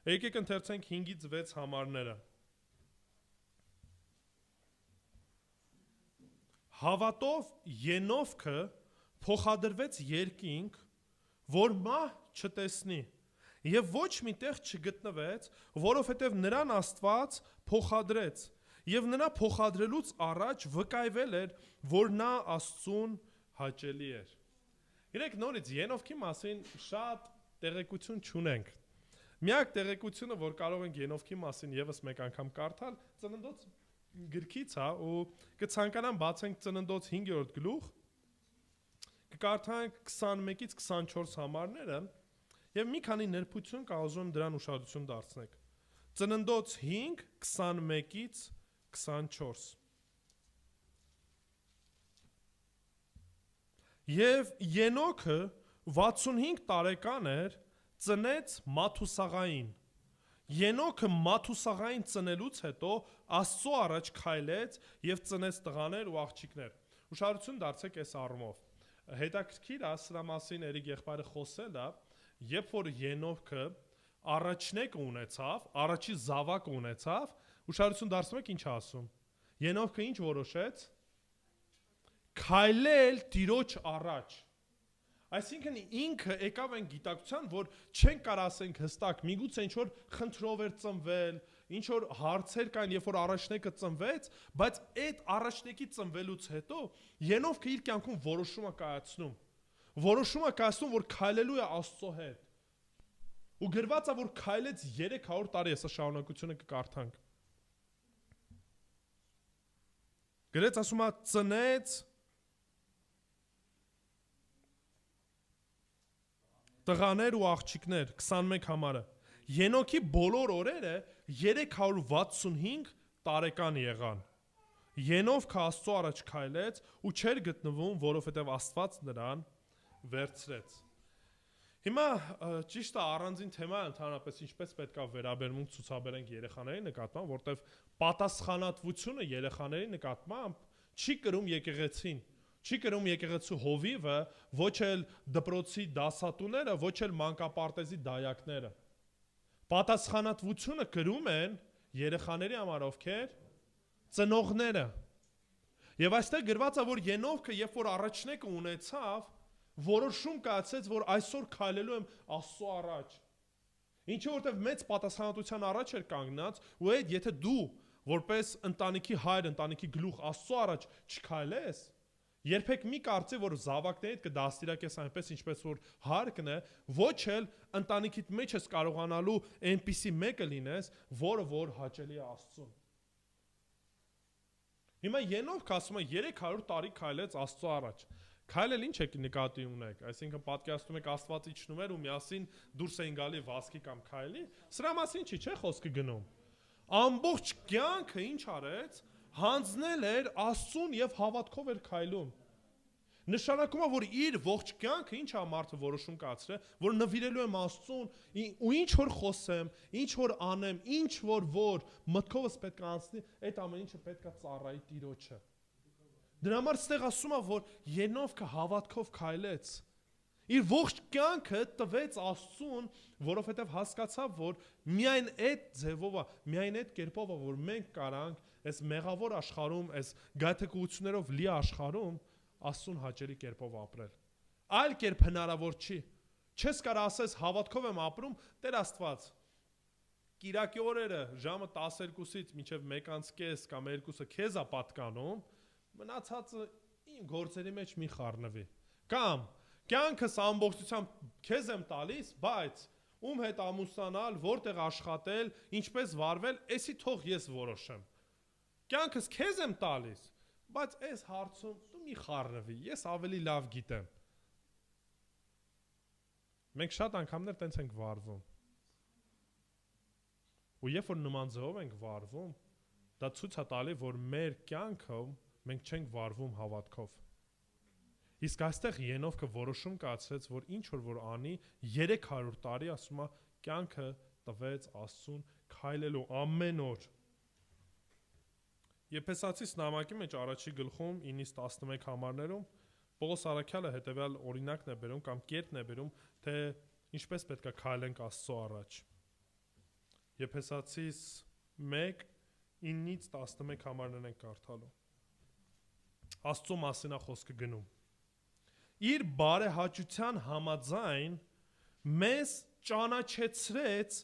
A: Եկեք ընթերցենք 5-ից 6 համարները։ Հավատով Ենովքը փոխադրվեց երկինք, որ մահ չտեսնի, եւ ոչ միտեղ չգտնվեց, որովհետեւ նրան Աստված փոխադրեց, եւ նրա փոխադրելուց առաջ վկայվել էր, որ նա Աստծուն հաճելի էր։ Իրեք նորից Ենովքի մասին շատ տեղեկություն չունենք։ Միակ տեղեկությունը, որ կարող ենք Ենովքի մասին եւս մեկ անգամ կարդալ, Ծննդոց գրքից է ու կցանկանամ բացենք Ծննդոց 5-րդ գլուխ, կկարդանք 21-ից 24 համարները եւ մի քանի ներբություն կազում դրան ուշադրություն դարձնեք։ Ծննդոց 5, 21-ից 24։ Եվ Ենոքը 65 տարեկան էր, ծնեց Մաթուսաղային։ Ենոքը Մաթուսաղային ծնելուց հետո Աստծո առաջ քայլեց եւ ծնեց տղաներ ու աղջիկներ։ Ուշադրություն դարձեք այս առումով։ Հետաքրքիր է սրա մասին Էրիկ եղբայրը խոսել է, երբ որ Ենոքը առաջնեկը ունեցավ, առաջի զավակը ունեցավ, ուշադրություն դարձնում եք ինչ ասում։ Ենոքը ինչ որոշեց։ Քայլել Տիրոջ առաջ։ Այսինքն ինքը եկավ այն գիտակցության, որ չեն կարող ասենք հստակ, միգուցե ինչ որ խնդրով էր ծնվել, ինչ որ հարցեր կան, երբ որ առաջնեկը ծնվեց, բայց այդ առաջնեկի ծնվելուց հետո Ենովքը իր կյանքում որոշում է կայացնում։ Որոշում է կայացնում, որ քայլելու է Աստծո հետ։ Ու գրված է, որ քայլեց 300 տարի, հեսա շարունակությունը կկարդանք։ Գրեց ասում է ծնեց տղաներ ու աղջիկներ 21 համարը։ Ենոքի բոլոր օրերը 365 տարեկան եղան։ Ենովքը Աստծո առաջ քայլեց ու չէր գտնվում, որովհետև Աստված նրան վերցրեց։ Հիմա ճիշտ է առանձին թեմա ընդհանրապես ինչպես պետք է վերաբերմունք ցուցաբերենք երեխաների նկատմամբ, որտեվ պատասխանատվությունը երեխաների նկատմամբ չի կրում եկեղեցին։ Չի կրում եկեղեցու հովիվը, ոչ էլ դպրոցի դասատուները, ոչ էլ մանկապարտեզի դայակները։ Պատասխանատվությունը կրում են երեխաների համար ովքեր ծնողները։ Եվ այստեղ գրված է, որ Ենովքը, երբ որ առաջնեկը ունեցավ, որոշում կայացրեց, որ այսօր քայլելու եմ Աստծո առաջ։ Ինչու որտեվ մեծ պատասխանատվության առաջ էր կանգնած, ու այդ եթե դու որպես ընտանիքի հայր, ընտանիքի գլուխ Աստծո առաջ չքայլես, երբեք մի կարծի, որ զավակներիդ կդաստիարակես այնպես, ինչպես որ հարկն է, ոչ էլ ընտանիքիդ մեջ ես կարողանալու այնպիսի մեկը լինես, որը որ հաճելի է Աստծուն։ Հիմա Ենովքը ասում է 300 տարի քայլեց Աստծո առաջ։ Քայլել ինչ եք նկատի ունեք, այսինքն պատկերացնում եք Աստված իջնում էր ու միասին դուրս էին գալի վազքի կամ քայլի, սրա մասին չի, չէ՞ խոսքը գնում։ Ամբողջ կյանքը ինչ արեց, հանձնել էր Աստծուն եւ հավատքով էր քայլում։ Նշանակում է, որ իր ողջ կյանքը ինչ է մարդը որոշում կայացրել, որ նվիրելու եմ Աստծուն ու ինչ որ խոսեմ, ինչ որ անեմ, ինչ որ մտքովս պետք է անցնի, այդ ամեն ինչը պետք է ծառայի Տիրոջը։ Դրա համար ստեղ ասում է, որ Ենովքը հավատքով քայլեց։ Իր ողջ կյանքը տվեց Աստծուն, որովհետև հասկացավ, որ միայն այդ ձևով է, միայն այդ կերպով է, որ մենք կարանք այս մեղավոր աշխարհում, այս գայթակղություններով լի աշխարհում Աստծուն հաճելի կերպով ապրել։ Այլ կերպ հնարավոր չի։ Չես կարող ասես հավատքով եմ ապրում, Տեր Աստված։ Կիրակի օրերը ժամը 12-ից մինչև 1:30 կամ 2-ը քեզ է պատկանում, մնացածը իմ գործերի մեջ մի խառնվի։ Կամ կյանքս ամբողջությամբ քեզ եմ տալիս, բայց ում հետ ամուսնանալ, որտեղ աշխատել, ինչպես վարվել, էսի թող ես որոշեմ։ Կյանքս քեզ եմ տալիս, բայց այս հարցում դու մի խառնվի, ես ավելի լավ գիտեմ։ Մենք շատ անգամներ տենց ենք վարվում։ Ու երբ որ նման ձևով ենք վարվում, դա ցույց է տալի, որ մեր կյանքում մենք չենք վարվում հավատքով։ Իսկ այստեղ Ենովքը որոշում կայացրեց, որ ինչ որ անի 300 տարի, ասում է, կյանքը տվեց Աստծուն քայլելու ամեն օր։ Եփեսացիս նամակի մեջ առաջի գլխում 9-ից 11 համարներում Պողոս Արաքյալը հետևյալ օրինակն է բերում կամ կետն է բերում, թե ինչպես պետք է քայլենք Աստծո առաջ։ Եփեսացիս 1 9-ից 11 համարներն են կարդալու։ Աստծո մասին է խոսքը գնում։ Իր բարեհաճության համաձայն մեզ ճանաչեցրեց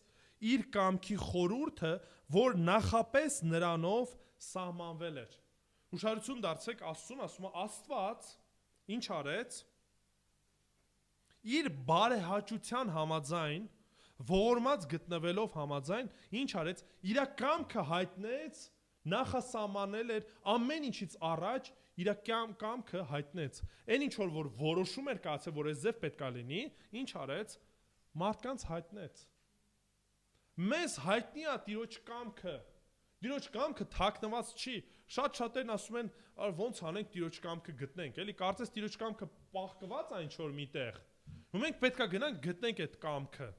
A: իր կամքի խորհուրդը, որ նախապես նրանով սահմանվել էր։ Ուշադրություն դարձեք Աստծուն, ասում է Աստված ինչ արեց։ Իր բարեհաճության համաձայն, ողորմած գտնվելով համաձայն, ինչ արեց, իր կամքը հայտնեց, նախասահմանել էր ամեն ինչից առաջ իր կամքը հայտնեց։ Այն ինչ որ որոշում էր կայացել, որ այս ձև պետք է լինի, ինչ արեց, մարդկանց հայտնեց։ Մեզ հայտնի է Տիրոջ կամքը։ Տիրոջ կամքը թաքնված չի։ Շատ շատերն ասում են, ոնց անենք Տիրոջ կամքը գտնենք, էլի կարծես Տիրոջ կամքը պահկված է ինչ որ միտեղ։ Ու մենք պետք է գնանք գտնենք այդ կամքը։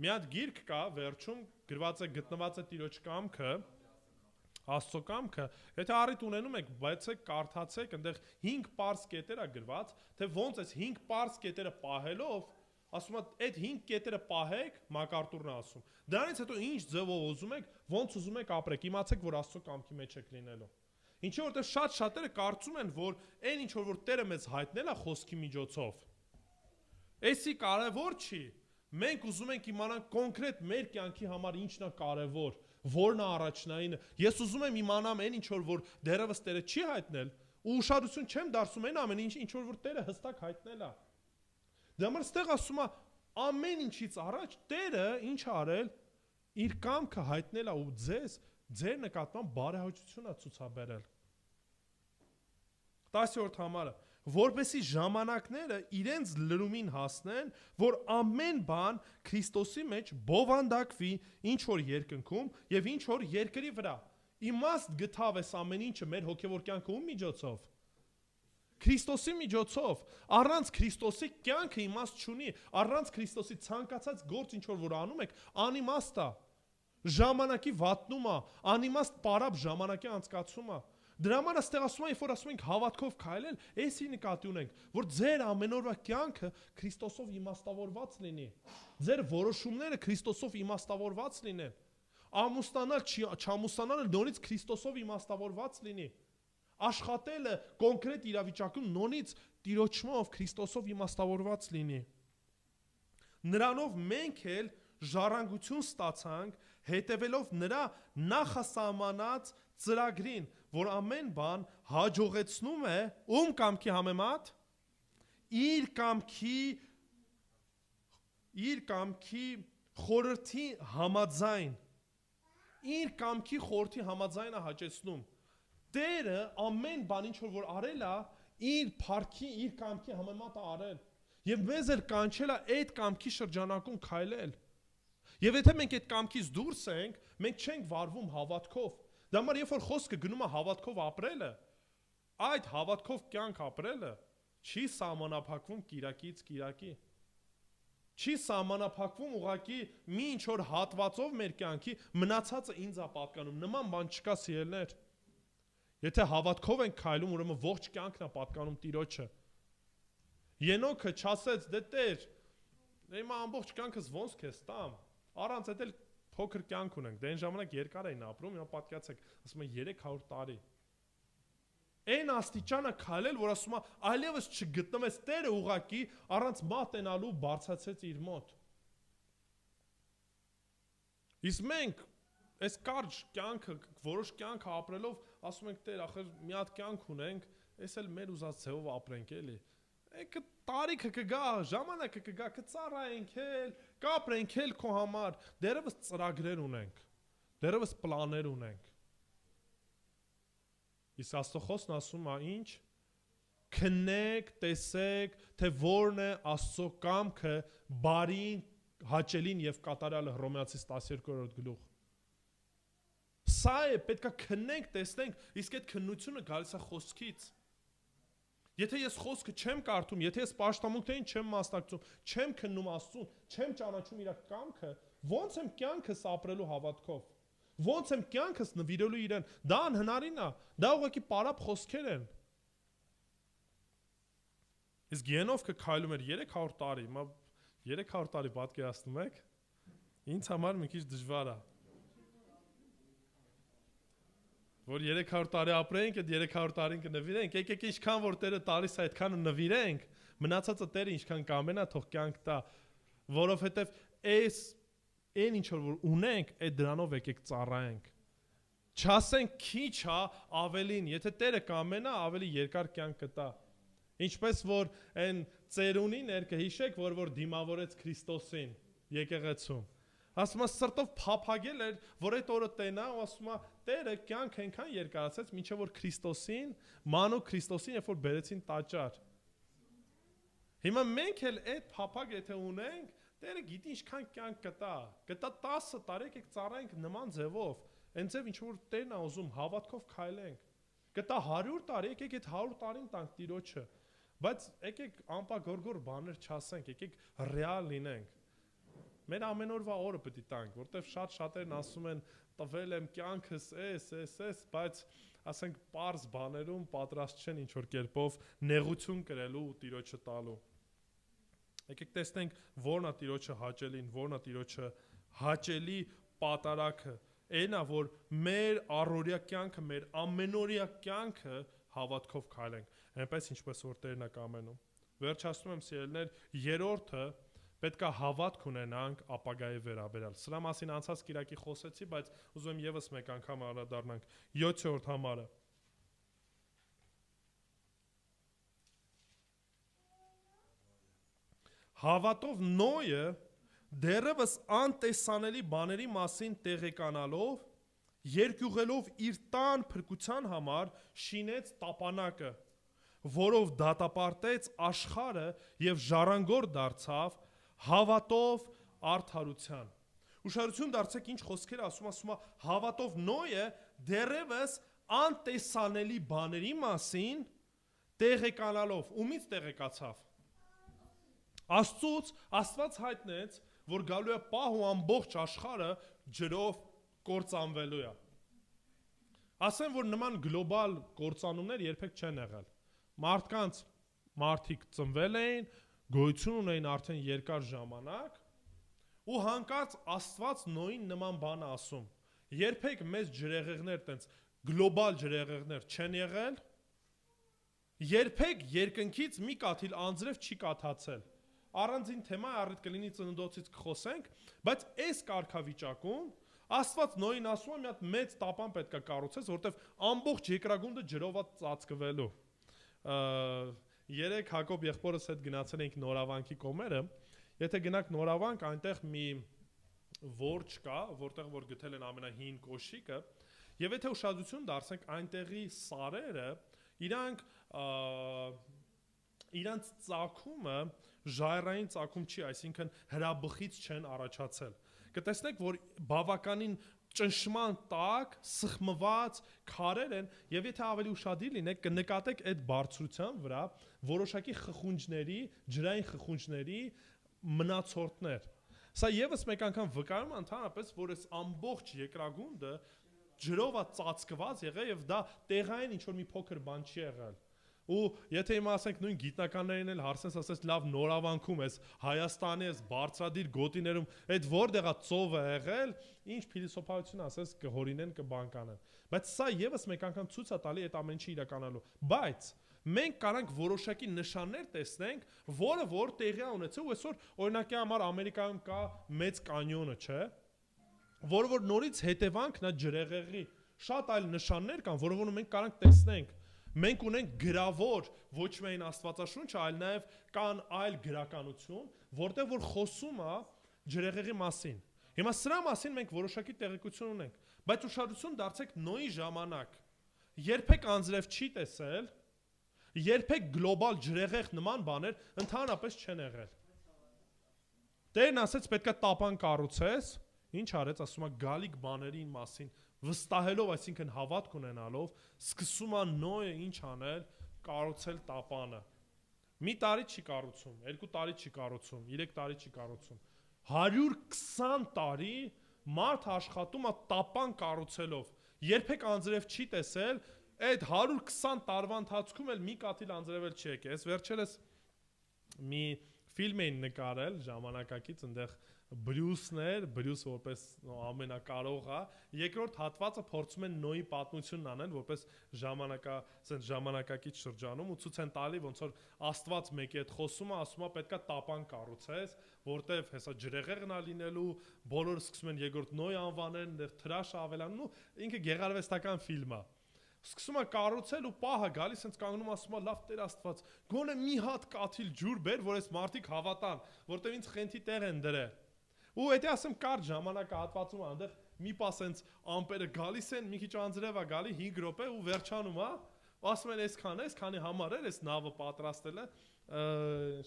A: Մի հատ գիրք կա, վերջում գրված է գտնված է Տիրոջ կամքը, Աստծո կամքը, եթե առիթ ունենում եք, բացեք, կարդացեք, այնտեղ 5 պարզ կետեր է գրված, թե ոնց այս 5 պարզ կետերը պահելով, ասում է, այդ 5 կետերը պահեք, MacArthur-ն է ասում։ Դրանից հետո ինչ ձևով ուզում եք, ոնց ուզում եք ապրեք, իմացեք, որ Աստծո կամքի մեջ եք լինելու։ Ինչի որտեղ շատ շատերը կարծում են, որ այն ինչ որ Տերը մեզ հայտնել է խոսքի միջոցով, էսի կարևոր չի։ Մենք ուզում ենք իմանալ կոնկրետ մեր կյանքի համար ինչն է կարևոր, որն է առաջնայինը։ Ես ուզում եմ իմանամ այն ինչ որ դեռևս Տերը չի հայտնել, ու ուշադրություն չեմ դարձում այն ամեն ինչ որ Տերը հստակ հայտնել է։ Դա համար ստեղ ասում է ամեն ինչից առաջ Տերը ինչ արել, իր կամքը հայտնել է ու ձեր նկատմամբ բարեհաճություն է ցուցաբերել։ 10-րդ համարը, որպեսի ժամանակները իրենց լրումին հասնեն, որ ամեն բան Քրիստոսի մեջ բովանդակվի ինչ որ երկնքում եւ ինչ որ երկրի վրա։ Իմաստ գտավ այս ամեն ինչը մեր հոգեվոր կյանքը ում միջոցով։ Քրիստոսի միջոցով։ Առանց Քրիստոսի կյանքը իմաստ չունի, առանց Քրիստոսի ցանկացած գործ ինչ որ անում եք, անիմաստ է։ Ժամանակի վատնում է, անիմաստ պարապ ժամանակի անցկացում է։ Դրա համար աստեղ ասում են, որ ասում ենք հավատքով քայլել, էսի նկատի ունենք, որ ձեր ամենօրվա կյանքը Քրիստոսով իմաստավորված լինի։ Ձեր որոշումները Քրիստոսով իմաստավորված լինեն։ Ամուսնանալ, չամուսնանալը նորից Քրիստոսով իմաստավորված լինի։ Աշխատելը կոնկրետ իրավիճակում նորից Տիրոջով Քրիստոսով իմաստավորված լինի։ Նրանով մենք էլ ժառանգություն ստացանք, հետևելով նրա նախասահմանած ծրագրին, որ ամեն բան հաջողեցնում է ում կամքի համեմատ իր կամքի խորհրդի համաձայն է հաճեցնում։ Տերը ամեն բան ինչ որ արել է, իր փառքի, իր կամքի համեմատ է արել։ Եվ մեզ էլ կանչել է այդ կամքի շրջանակում քայլել։ Եվ եթե մենք այդ կամքից դուրս ենք, մենք չենք վարվում հավատքով։ Դա համար երբ որ խոսքը գնում է հավատքով ապրելը, այդ հավատքով կյանք ապրելը չի սահմանափակվում կիրակից կիրակի։ Չի սահմանափակվում ուղղակի մի ինչ որ հատվածով մեր կյանքի, մնացածը ինձ է պատկանում։ Նման բան չկա, սիրելիներ։ Եթե հավատքով ենք քայլում, ուրեմն ողջ կյանքն է պատկանում Տիրոջը։ Ենոքը չասեց, դե Տեր, հիմա ամբողջ կյանքս ոնց քեզ տամ։ Առանց այդ էլ փոքր կյանք ունենք։ Դե այն ժամանակ երկար էին ապրում, հիմա պատկացեք, ասում են 300 տարի։ Այն աստիճանը քայլել, որ ասում է, այլևս չգտնվեց Տերը ուղակի առանց մատենալու բարձացեց իր մոտ։ Իսկ մենք այս կարճ կյանքը, որոշ կյանքը ապրելով, ասում ենք Տեր, ախր մի հատ կյանք ունենք, այս էլ մեր ուզած ձևով ապրենք էլի։ Եկը տարիքը կգա, ժամանակը կգա, կծառայենք էլ, կապրենք էլ քո համար, դերևս ծրագրեր ունենք, դերևս պլաններ ունենք։ Իսկ Աստծո ասում է ինչ, քննեք, տեսեք, թե որն է Աստծո կամքը, բարին, հաճելին եւ կատարյալը Հռոմեացիս 12-րդ գլուխ։ Սա է, պետք է քննենք, տեսնենք, իսկ այդ քննությունը գալիս է խոսքից։ Եթե ես խոսքը չեմ կարդում, եթե ես պաշտամունքներին չեմ մասնակցում, չեմ քննում Աստծուն, չեմ ճանաչում իր կամքը, ո՞նց եմ կյանքս ապրելու հավատքով։ Ո՞նց եմ կյանքս նվիրելու իրեն։ Դա անհնարին է, դա ուղղակի պարապ խոսքեր են։ Իսկ Ենովքը քայլում էր 300 տարի, հիմա 300 տարի պատկերացնում եք։ Ինձ համար մի քիչ դժվար է։ Որ 300 տարի ապրենք, այդ 300 տարին կնվիրենք, եկեք ինչքան որ Տերը տալիս է, այդքանը նվիրենք, մնացածը Տերը ինչքան կամենա, թող կյանք տա, որովհետև այն ինչ որ ունենք, այդ դրանով եկեք ծառայենք։ Չասենք քիչ է ավելին, եթե Տերը կամենա, ավելի երկար կյանք կտա։ Ինչպես որ այն ծերունին կհիշեք, որ դիմավորեց Քրիստոսին եկեղեցում։ Ասում է սրտով փափագել էր, որ այդ օրը տենա, ու ասում է Տերը կյանք այնքան երկարացեց, մինչև որ Քրիստոսին, մանուկ Քրիստոսին, երբ որ բերեցին տաճար։ Հիմա մենք էլ այդ փափագ եթե ունենք, Տերը գիտի ինչքան կյանք կտա։ Կտա 10 տարի, եկեք ծառայենք նման ձևով, այն ձև ինչ որ Տերն է ուզում, հավատքով քայլենք։ Կտա 100 տարի, եկեք այդ 100 տարին տանք Տիրոջը։ Բայց եկեք անպագորգոր բաներ չասենք, եկեք ռեալ լինենք։ Մեր ամեն օրվա օրը պետք է տանք, որտեվ շատերն ասում են տվել եմ կյանքս էս, բայց ասենք պարզ բաներում պատրաստ չեն ինչ որ կերպով նեղություն կրելու ու Տիրոջը տալու։ Եկեք տեսնենք որն է Տիրոջը հաճելին, որն է Տիրոջը հաճելի պատարագը։ Այն է, որ մեր առօրյա կյանքը, մեր ամենօրյա կյանքը հավատքով քայլենք, այնպես ինչպես որ Տերն է կամենում։ Վերջացնում եմ սիրելիներ, երրորդը պետք է հավատք ունենանք ապագայի վերաբերյալ։ Սրա մասին անցած կիրակի խոսեցի, բայց ուզում եմ եւս մեկ անգամ անդրադառնանք 7-րդ համարը։ Հավատով Նոյը դեռևս անտեսանելի բաների մասին տեղեկանալով, երկյուղելով իր տան փրկության համար շինեց տապանակը, որով դատապարտեց աշխարհը եւ ժառանգոր դարձավ հավատով արդարության։ Ուշադրություն դարձեք ինչ խոսքեր ասում է հավատով Նոյը դեռևս անտեսանելի բաների մասին տեղեկանալով, ումից տեղեկացավ։ Աստծուց Աստված հայտնեց, որ գալու է պահ ու ամբողջ աշխարհը ջրով կործանվելու է։ Ասեմ, որ նման գլոբալ կործանումներ երբեք չեն եղել։ Մարդիկ ծնվել էին, գոյություն ունեին արդեն երկար ժամանակ, ու հանկարծ Աստված Նոյին նման բան ասում։ Երբեք մեծ ջրեղեղներ տենց գլոբալ ջրեղեղներ չեն եղել։ Երբեք երկնքից մի կաթիլ անձրև չի կաթացել։ Առանձին թեմա առիթ կլինի ծննդոցից կխոսենք, բայց այս կարգավիճակում Աստված Նոյին ասում է մի հատ մեծ տապան պետք է կառուցես, որտեվ ամբողջ երկրագունդը ջրով է ծածկվելու։ Երեք Հակոբ եղբորս հետ գնացել ենք Նորավանքի կողմերը։ Եթե գնաք Նորավանք, այնտեղ մի որջ կա, որտեղ որ գտել են ամենահին կոշիկը, եւ եթե ուշադրություն դարձնենք այնտեղի սարերը, իրանց ծագումը ժայռային ծագում չի, այսինքն հրաբխից չեն առաջացել։ Կտեսնեք, որ բավականին ճնշման տակ, սխմված քարեր են, եւ եթե ավելի ուշադիր լինեք, կնկատեք այդ բարձրության վրա որոշակի խխունջների, ջրային խխունջների մնացորդներ։ Սա եւս մեկ անգամ վկայում է ընդհանրապես, որ այս ամբողջ երկրագունդը ջրով է ծածկված եղել եւ դա տեղային ինչ որ մի փոքր բան չի եղել։ Ու եթե հիմա ասենք նույն գիտնականներին էլ հարցնես, ասես լավ նորավանքում ես Հայաստանի ես բարձրադիր գոտիներում, այդ որտեղա ծովը եղել, ինչ փիլիսոփայություն ասես կհորինեն կբանկանեն։ Բայց սա եւս մեկ անգամ ցույց է տալի այդ ամեն ինչը իրականալու։ Բայց մենք կարանք որոշակի նշաններ տեսնենք, որը որ տեղի ունեցել ու այսօր օրինակի համար Ամերիկայում կա մեծ կանյոնը, չէ՞, որը որ նորից հետևանքն է ջրեղեղի։ Շատ այլ նշաններ կան, որը որ մենք կարանք տեսնենք։ Մենք ունենք գրավոր ոչ միայն Աստվածաշունչ, այլ նաև կան այլ գրականություն, որտեղ որ խոսում է ջրեղեղի մասին։ Հիմա սրա մասին մենք որոշակի տեղեկություն ունենք, բայց ուշադրություն դարձեք Նոյի ժամանակ։ Երբեք անձրև չի տեսել, երբեք գլոբալ ջրեղեղ նման բաներ ընդհանրապես չեն եղել։ Տերն ասեց պետքա տապան կառուցես, ինչ արեց, ասում է գալիք բաների մասին վստահելով, այսինքն հավատք ունենալով, սկսում է Նոյը ինչ անել, կառուցել տապանը։ Մի տարի չի կառուցում, 2 տարի չի կառուցում, 3 տարի չի կառուցում։ 120 տարի մարդ աշխատում է տապան կառուցելով։ Երբեք անձրև չի տեսել, այդ 120 տարվա ընթացքում էլ մի կաթիլ անձրև էլ չի եկել։ Ես վերջերս մի ֆիլմ էին նկարել ժամանակակից, այնտեղ Բրյուս որպես ամենակարողը, երկրորդ հատվածը փորձում են Նոյի պատմությունն անել որպես ժամանակակից շրջանում ու ցույց են տալի ոնց որ Աստված մեկի հետ խոսում է, ասում է պետքա տապան կառուցես, որտեվ հեսա ջրեղեղն է լինելու, բոլորը սկսում են երկրորդ Նոյ անվանել, այնտեղ թրաշ ավելանում, ու ինքը գեղարվեստական ֆիլմ է։ Սկսում է կառուցել ու պահը գալիս հենց կանգնում ասում է լավ Տեր Աստված, գոնե մի հատ կաթիլ ջուր բեր, որ այս մարդիկ հավատան, որտեվ ինձ խենթի տեղ են դրել։ Ու եթե ասեմ կարճ ժամանակահատվածում այնտեղ մի պաս հենց ամպերը գալիս են, մի քիչ անձրև է գալի 5 րոպե ու վերջանում է, ասում են այսքան է, այսքանի համար էր այս նավը պատրաստել է,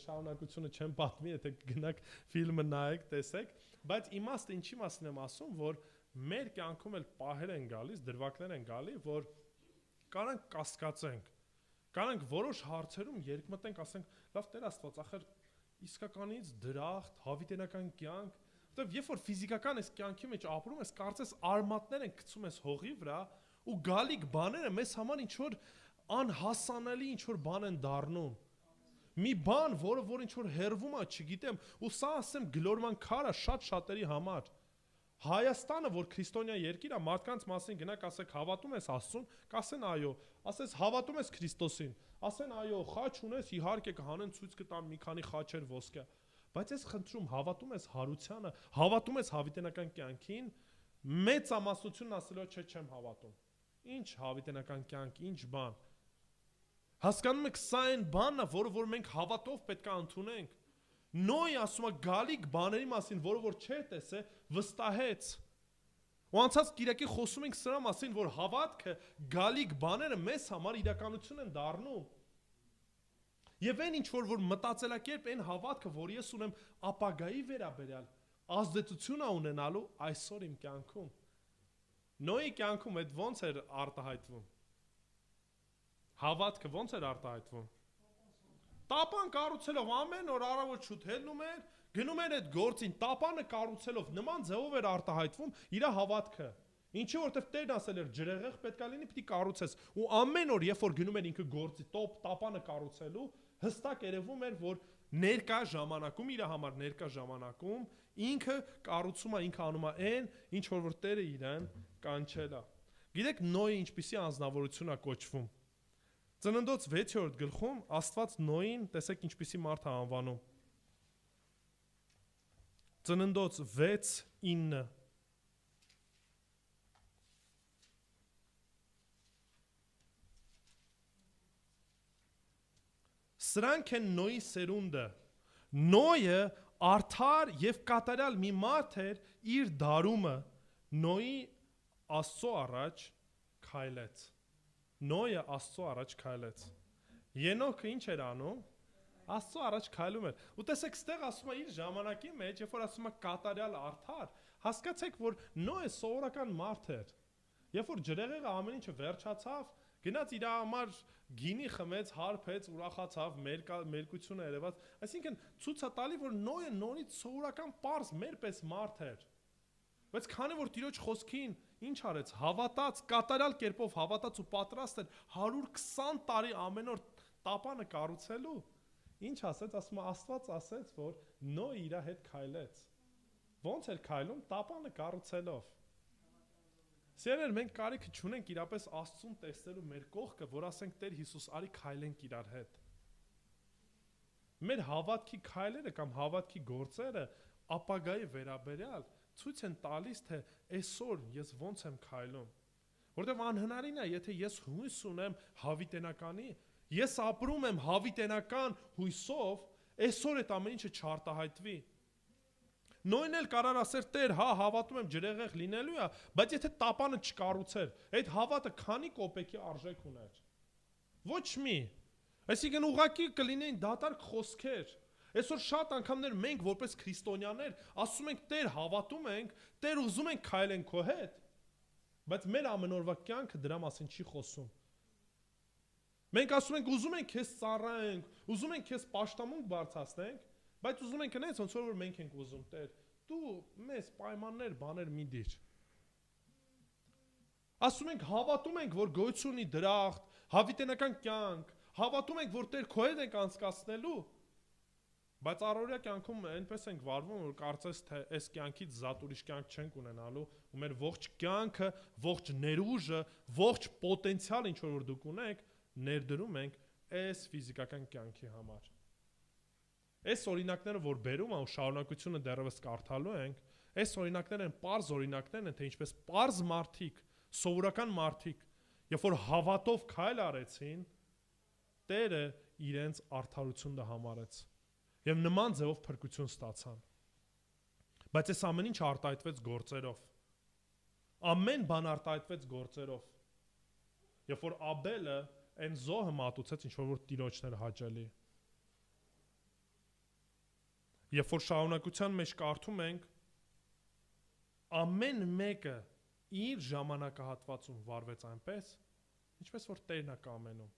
A: շարունակությունը չեմ պատմի, եթե գնաք ֆիլմը նայեք, տեսեք, բայց իմաստը ինչի մասին եմ ասում, որ մեր կյանքում էլ պահեր են գալիս, դրվագներ են գալի, որ կարանք կասկածենք, կարանք որոշ հարցերում երկմտենք, ասենք, լավ Տեր Աստված, ախր իսկականից դրախտ, հավիտենական կյանք, որտեվ երբ որ ֆիզիկական այս կյանքի մեջ ապրում ես, կարծես արմատներ են գցում ես հողի վրա ու գալիք բաները մեզ համար ինչ որ անհասանելի ինչ որ բան են դառնում։ Մի բան, որը ինչ որ հերվում է, չգիտեմ, ու սա ասեմ գլորման քարը շատ շատերի համար։ Հայաստանը, որ քրիստոնյա երկիր է, մարդկանց մասին գնաք ասեք հավատում ես Աստծուն, կասեն այո, ասես հավատում ես Քրիստոսին, ասեն այո, խաչ ունես, իհարկե կհանեն ցույց կտան մի քանի խաչեր ոսկե։ Բայց ես խնդրում, հավատում ես հարությանը, հավատում ես հավիտենական կյանքին, մեծամասնությունն ասելով չէ, չեմ հավատում։ Ինչ հավիտենական կյանք, ինչ բան։ Հասկանում եք, սա այն բանն է, որը մենք հավատով պետք է ընդունենք։ Նոյ ասում է գալիք բաների մասին, որը որ չէ տեսե, վստահեց։ Ու անցած Կիրակի խոսում ենք սրա մասին, որ հավատքը գալիք բաները մեզ համար իրականություն են դառնում։ Եվ այն ինչ որ մտածելակերպ, այն հավատքը, որ ես ունեմ ապագայի վերաբերյալ, ազդեցություն է ունենալու այսօր իմ կյանքում։ Նոյի կյանքում այդ ոնց էր արտահայտվում։ Հավատքը ոնց էր արտահայտվում։ Տապան կառուցելով ամեն օր առավոտ շուտ հելնում էր, գնում էր այդ գործին, տապանը կառուցելով նման ձևով էր արտահայտվում իր հավատքը։ Ինչի որտեվ Տերն ասել էր ջրեղեղ պետք է լինի, պիտի կառուցես։ Ու ամեն օր, երբ որ գնում էր ինքը գործի, տապանը կառուցելու, հստակ երևում էր, որ ներկա ժամանակում իր համար ներկա ժամանակում ինքը կառուցում է, ինքը անում է այն, ինչ որ Տերը իրեն կանչել է։ Գիտեք Նոյը ինչպիսի անձնավորություն է կոչվում։ Ծննդոց 6-րդ գլխում Աստված Նոյին, տեսեք ինչպիսի մարդ է անվանում։ Ծննդոց 6:9 Սրանք են Նոյի սերունդը։ Նոյը արդար եւ կատարյալ մի մարդ էր իր դարումը Նոյի Աստծո առաջ քայլեց։ Նոյը Աստծո առաջ քայլեց։ Ենոքը ինչ էր անում։ Աստծո առաջ քայլում էր։ Ու տեսեք, ստեղ ասում է իր ժամանակի մեջ, երբ որ ասում է կատարյալ արդար, հասկացեք, որ Նոյը սովորական մարդ էր։ Երբ որ ջրեղեղը ամեն ինչը վերջացավ, գնաց իր համար գինի խմեց, հարբեց, ուրախացավ, մերկությունը երևաց։ Այսինքն ցույց է տալի, որ Նոյը նորից սովորական պարզ մեր պես մարդ էր։ Բայց քանի որ Տիրոջ խոսքին ինչ արեց, հավատաց, կատարյալ կերպով հավատաց ու պատրաստ էր 120 տարի ամեն օր տապանը կառուցելու, ինչ ասեց, ասում է Աստված ասեց, որ Նոյը իր հետ քայլեց։ Ոնց էր քայլում, տապանը կառուցելով։ Սիրելիներ, մենք կարիք չունենք իրապես Աստծուն տեսնելու մեր կողքը, որ ասենք Տեր Հիսուս, արի քայլենք իրար հետ։ Մեր հավատքի քայլերը կամ հավատքի գործերը ապագայի վերաբերյալ ցույց են տալիս, թե այսօր ես ոնց եմ քայլում։ Որտեվ անհնարին է, եթե ես հույս ունեմ հավիտենականի, ես ապրում եմ հավիտենական հույսով, այսօր այդ ամեն ինչը չարտահայտվի։ Նոյն էլ կարար ասեր, Տեր, հա, հավատում եմ ջրեղեղ լինելու է, բայց եթե տապանը չկառուցեր, այդ հավատը քանի կոպեկի արժեք ուներ։ Ոչ մի։ Այսինքն ուղղակի կլինեին դատարկ խոսքեր։ Այսօր շատ անգամներ մենք որպես քրիստոնյաներ ասում ենք, Տեր, հավատում ենք, Տեր, ուզում ենք քայլենք քո հետ, բայց մեր ամենօրվա կյանքը դրա մասին չի խոսում։ Մենք ասում ենք, ուզում ենք քեզ ծառայենք, ուզում ենք քեզ պաշտամունք բարձրացնենք, բայց ուզում ենք այնպես ոնց որ մենք ենք ուզում, Տեր, դու մեզ պայմաններ, բաներ մի դիր։ Ասում ենք, հավատում ենք, որ գոյություն ունի դրախտ, հավիտենական կյանք, հավատում ենք, որ Տեր քո հետ ենք անցկացնելու, բայց առօրյա կյանքում այնպես ենք վարվում, որ կարծես թե այս կյանքից զատ ուրիշ կյանք չենք ունենալու, ու մեր ողջ կյանքը, ողջ ներուժը, ողջ պոտենցիալ ինչ որ դուք ունեք, ներդրում ենք այս ֆիզիկական կյանքի համար։ Այս օրինակները, որ բերում եմ ու շարունակությունը դեռևս կարդալու ենք, այս օրինակները են պարզ օրինակներ են, թե ինչպես պարզ մարդիկ, սովորական մարդիկ, երբ որ հավատով քայլ արեցին, Տերը իրենց արդարությունը համարեց եւ նման ձևով փրկություն ստացան։ Բայց այս ամեն ինչ արտահայտվեց գործերով։ Ամեն բան արտահայտվեց գործերով։ Երբ որ Աբելը այն զոհը մատուցեց, ինչ որ Տիրոջն էր հաճելի։ Երբ որ շարունակության մեջ կարդում ենք, ամեն մեկը իր ժամանակահատվածում վարվեց այնպես, ինչպես որ Տերն է կամենում։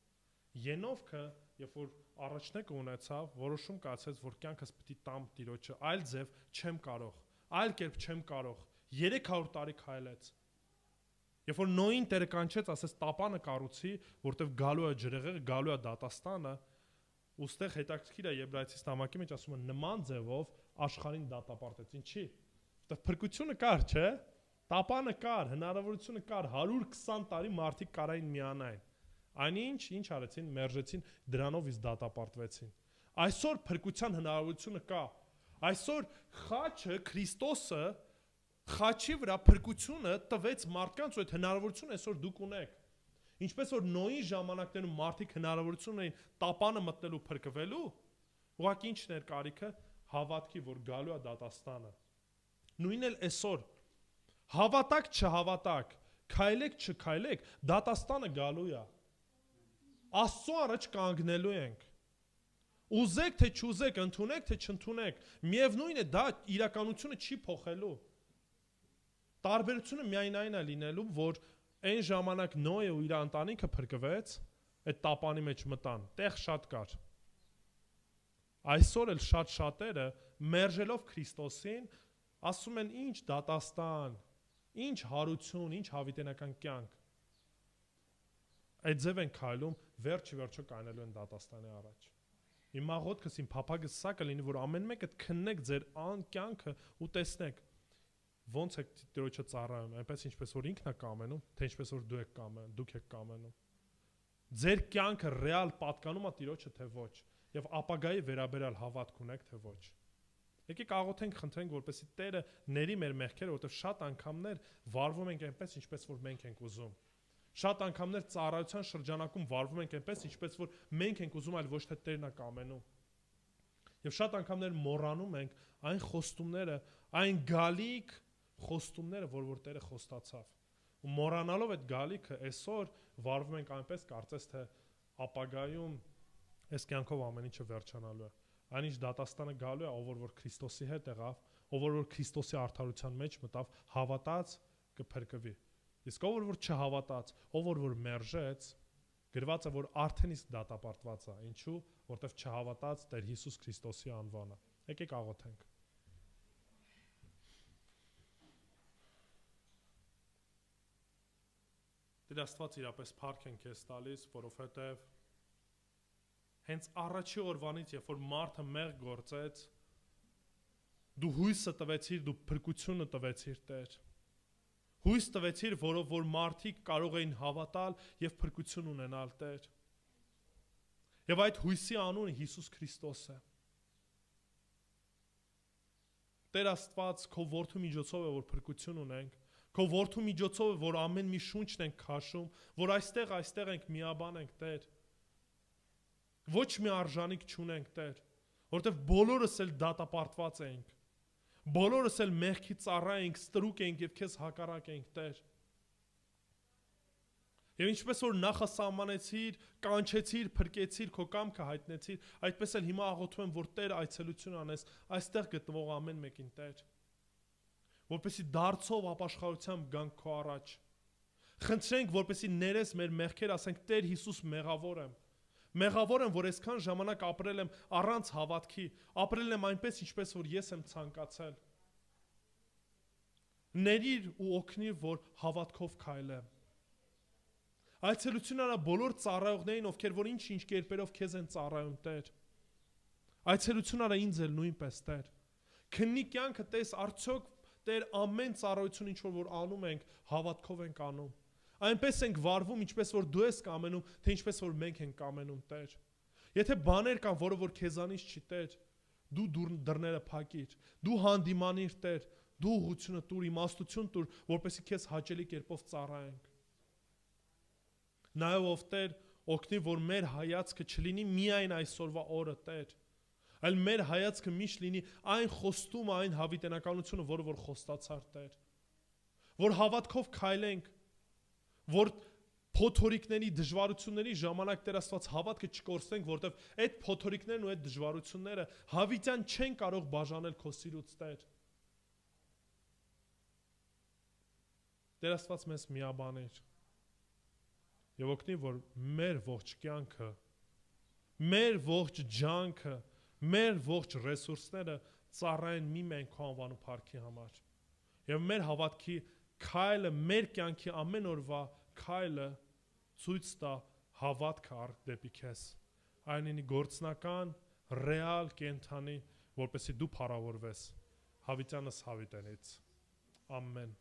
A: Ենովքը, երբ որ առաջնեկը ունեցավ, որոշում կայացրեց, որ կյանքս պիտի տամ Տիրոջը, այլ ձև չեմ կարող, այլ կերպ չեմ կարող, 300 տարի քայլեց։ Երբ որ Նոյին Տերը կանչեց, ասեց տապանը կառուցի, որտեվ գալու է ջրեղեղը, գալու է դատաստանը, ուստեղ հետաքրքիր է Եբրայեցիս նամակի մեջ ասում է նման ձևով աշխարհին դատապարտեցին, չի։ Որտեվ փրկությունը կար, չէ՞։ Տապանը կար, հնարավորությունը կար, 120 տարի մարդիկ կարային միանային։ Այնինչ, ինչ արեցին, մերժեցին, դրանով իսկ դատապարտվեցին։ Այսօր փրկության հնարավորությունը կա։ Այսօր խաչը, Քրիստոսը, խաչի վրա փրկությունը տվեց մարդկանց, ու այդ հնարավորությունը այսօր դուք ունեք։ Ինչպես որ Նոյի ժամանակներում մարդիկ հնարավորություն ունեին տապանը մտնելու փրկվելու, ուղղակի ինչն էր կարիքը, հավատքի, որ գալու է դատաստանը։ Նույնն էլ այսօր, հավատակ, չհավատակ, քայլեք, չքայլեք, դատաստանը գալու է։ Աստծո առաջ կանգնելու ենք։ Ուզեք թե չուզեք, ընդունեք թե չընդունեք, միևնույն է դա իրականությունը չի փոխելու։ Տարբերությունը միայն այն է լինելու, որ այն ժամանակ Նոյը ու իր ընտանիքը փրկվեց, այդ տապանի մեջ մտան, տեղ շատ կար։ Այսօր էլ շատ շատերը մերժելով Քրիստոսին, ասում են ինչ դատաստան, ինչ հարություն, ինչ հավիտենական կյանք։ Այդ ձև են քայլում, վերջը կանելու են դատաստանի առաջ։ Իմ աղոթքս, իմ փափագս սա կլինի, որ ամեն մեկը քննեք ձեր կյանքը ու տեսնեք ոնց եք Տիրոջը ծառայում, այնպես ինչպես որ ինքն է կամենում, թե ինչպես որ դուք եք կամենում։ Ձեր կյանքը ռեալ պատկանում է Տիրոջը, թե ոչ, եւ ապագայի վերաբերյալ հավատք ունեք, թե ոչ։ Եկեք աղոթենք, խնդրենք, որպեսզի Տերը ների մեր մեղքերը, որովհետեւ շատ անգամներ վարվում ենք այնպես, ինչպես որ մենք ենք ուզում։ Շատ անգամներ ծառայության շրջանակում վարվում ենք այնպես, ինչպես որ մենք ենք ուզում, այլ ոչ թե Տերն է կամենում։ Եվ շատ անգամներ մոռանում ենք այն խոստումները, այն գալիք խոստումները, որ Տերը խոստացավ։ Ու մոռանալով այդ գալիքը այսօր վարվում ենք այնպես, կարծես թե ապագայում այս կյանքով ամեն ինչը վերջանալու է։ Այնինչ դատաստանը գալու է, ով որ Քրիստոսի հետ եղավ, ով որ Քրիստոսի արդարության մեջ մտավ, հավատաց կփրկվի։ Իսկ ով որ չհավատաց, ով որ մերժեց, գրված է, որ արդեն իսկ դատապարտված է։ Ինչու? Որտեվ չհավատաց Տեր Հիսուս Քրիստոսի անվանը։ Եկեք աղոթենք։ Տեր Աստված իրապես փառք են քեզ տալիս, որովհետև հենց առաջի օրվանից, երբ որ մարդը մեղ գործեց, դու հույսը տվեցիր, դու փրկությունը տվեցիր, Տեր։ Հույս տվեցիր, որով որ մարդիկ կարող էին հավատալ եւ փրկություն ունենալ, Տեր։ Եվ այդ հույսի անունը Հիսուս Քրիստոս է։ Տեր Աստված, քո որդու միջոցով է, որ փրկություն ունենք, քո որդու միջոցով է, որ ամեն մի շունչն ենք քաշում, որ այստեղ ենք միաբան ենք, Տեր։ Ոչ մի արժանիք չունենք, Տեր, որովհետև բոլորս էլ դատապարտված ենք։ Բոլորս էլ մեղքի ծառա ենք, ստրուկ ենք եւ քեզ հակառակ ենք, Տեր։ Եվ ինչպես որ նախասահմանեցիր, կանչեցիր, փրկեցիր, քո կամքը հայտնեցիր, այդպես էլ հիմա աղոթում եմ, որ Տեր այցելություն անես այստեղ գտնվող ամեն մեկին, Տեր, որպեսզի դարձով ապաշխարությամբ գանք քո առաջ։ Խնդրենք, որպեսզի ներես մեր մեղքեր, ասենք Տեր Հիսուս մեղավոր եմ։ Մեղավոր եմ, որ այսքան ժամանակ ապրել եմ առանց հավատքի, ապրել եմ այնպես, ինչպես որ ես եմ ցանկացել։ Ներիր ու օգնիր, որ հավատքով քայլեմ։ Այցելություն արա բոլոր ծառայողներին, ովքեր որ ինչ կերպերով քեզ են ծառայում, Տեր։ Այցելություն արա ինձ էլ նույնպես, Տեր։ Քննի կյանքը տես, արդյոք Տեր ամեն ծառայություն ինչ որ անում ենք, հավատքով ենք անում։ Այնպես ենք վարվում, ինչպես որ դու ես կամենում, թե ինչպես որ մենք ենք կամենում, Տեր։ Եթե բաներ կան, որը որ քեզանից չի, Տեր, դու դռները փակիր, դու հանդիմանիր, Տեր, դու ուղղությունը տուր, իմաստություն տուր, որպեսզի քեզ հաճելի կերպով ծառայենք։ Նայով ով Տեր, օգնի, որ մեր հայացքը չլինի միայն այսօրվա օրը, Տեր, այլ մեր հայացքը միշտ լինի այն խոստումը, այն հավիտենականությունը, որը որ խոստացար, Տեր։ Որ հավատքով քայլենք, որ փոթորիկների դժվարությունների ժամանակ Տեր Աստված հավատքը չկորցնենք, որտեվ այդ փոթորիկներն ու այդ դժվարությունները հավիտյան չեն կարող բաժանել քո սիրուց, Տեր։ Տեր Աստված մեզ միաբանիր եւ օգնի, որ մեր ողջ կյանքը, մեր ողջ ջանքը, մեր ողջ ռեսուրսները ծառայեն միմեն քո անվանու փառքի համար։ Եվ մեր հավատքի քայլը, մեր կյանքի ամեն օրվա քայլը ցույց տա հավատքը առ դեպի քեզ։ Այնինի գործնական, ռեալ, կենթանի, որպեսզի դու փառավորվես։ Հավիտյանս հավիտենից։ Ամեն։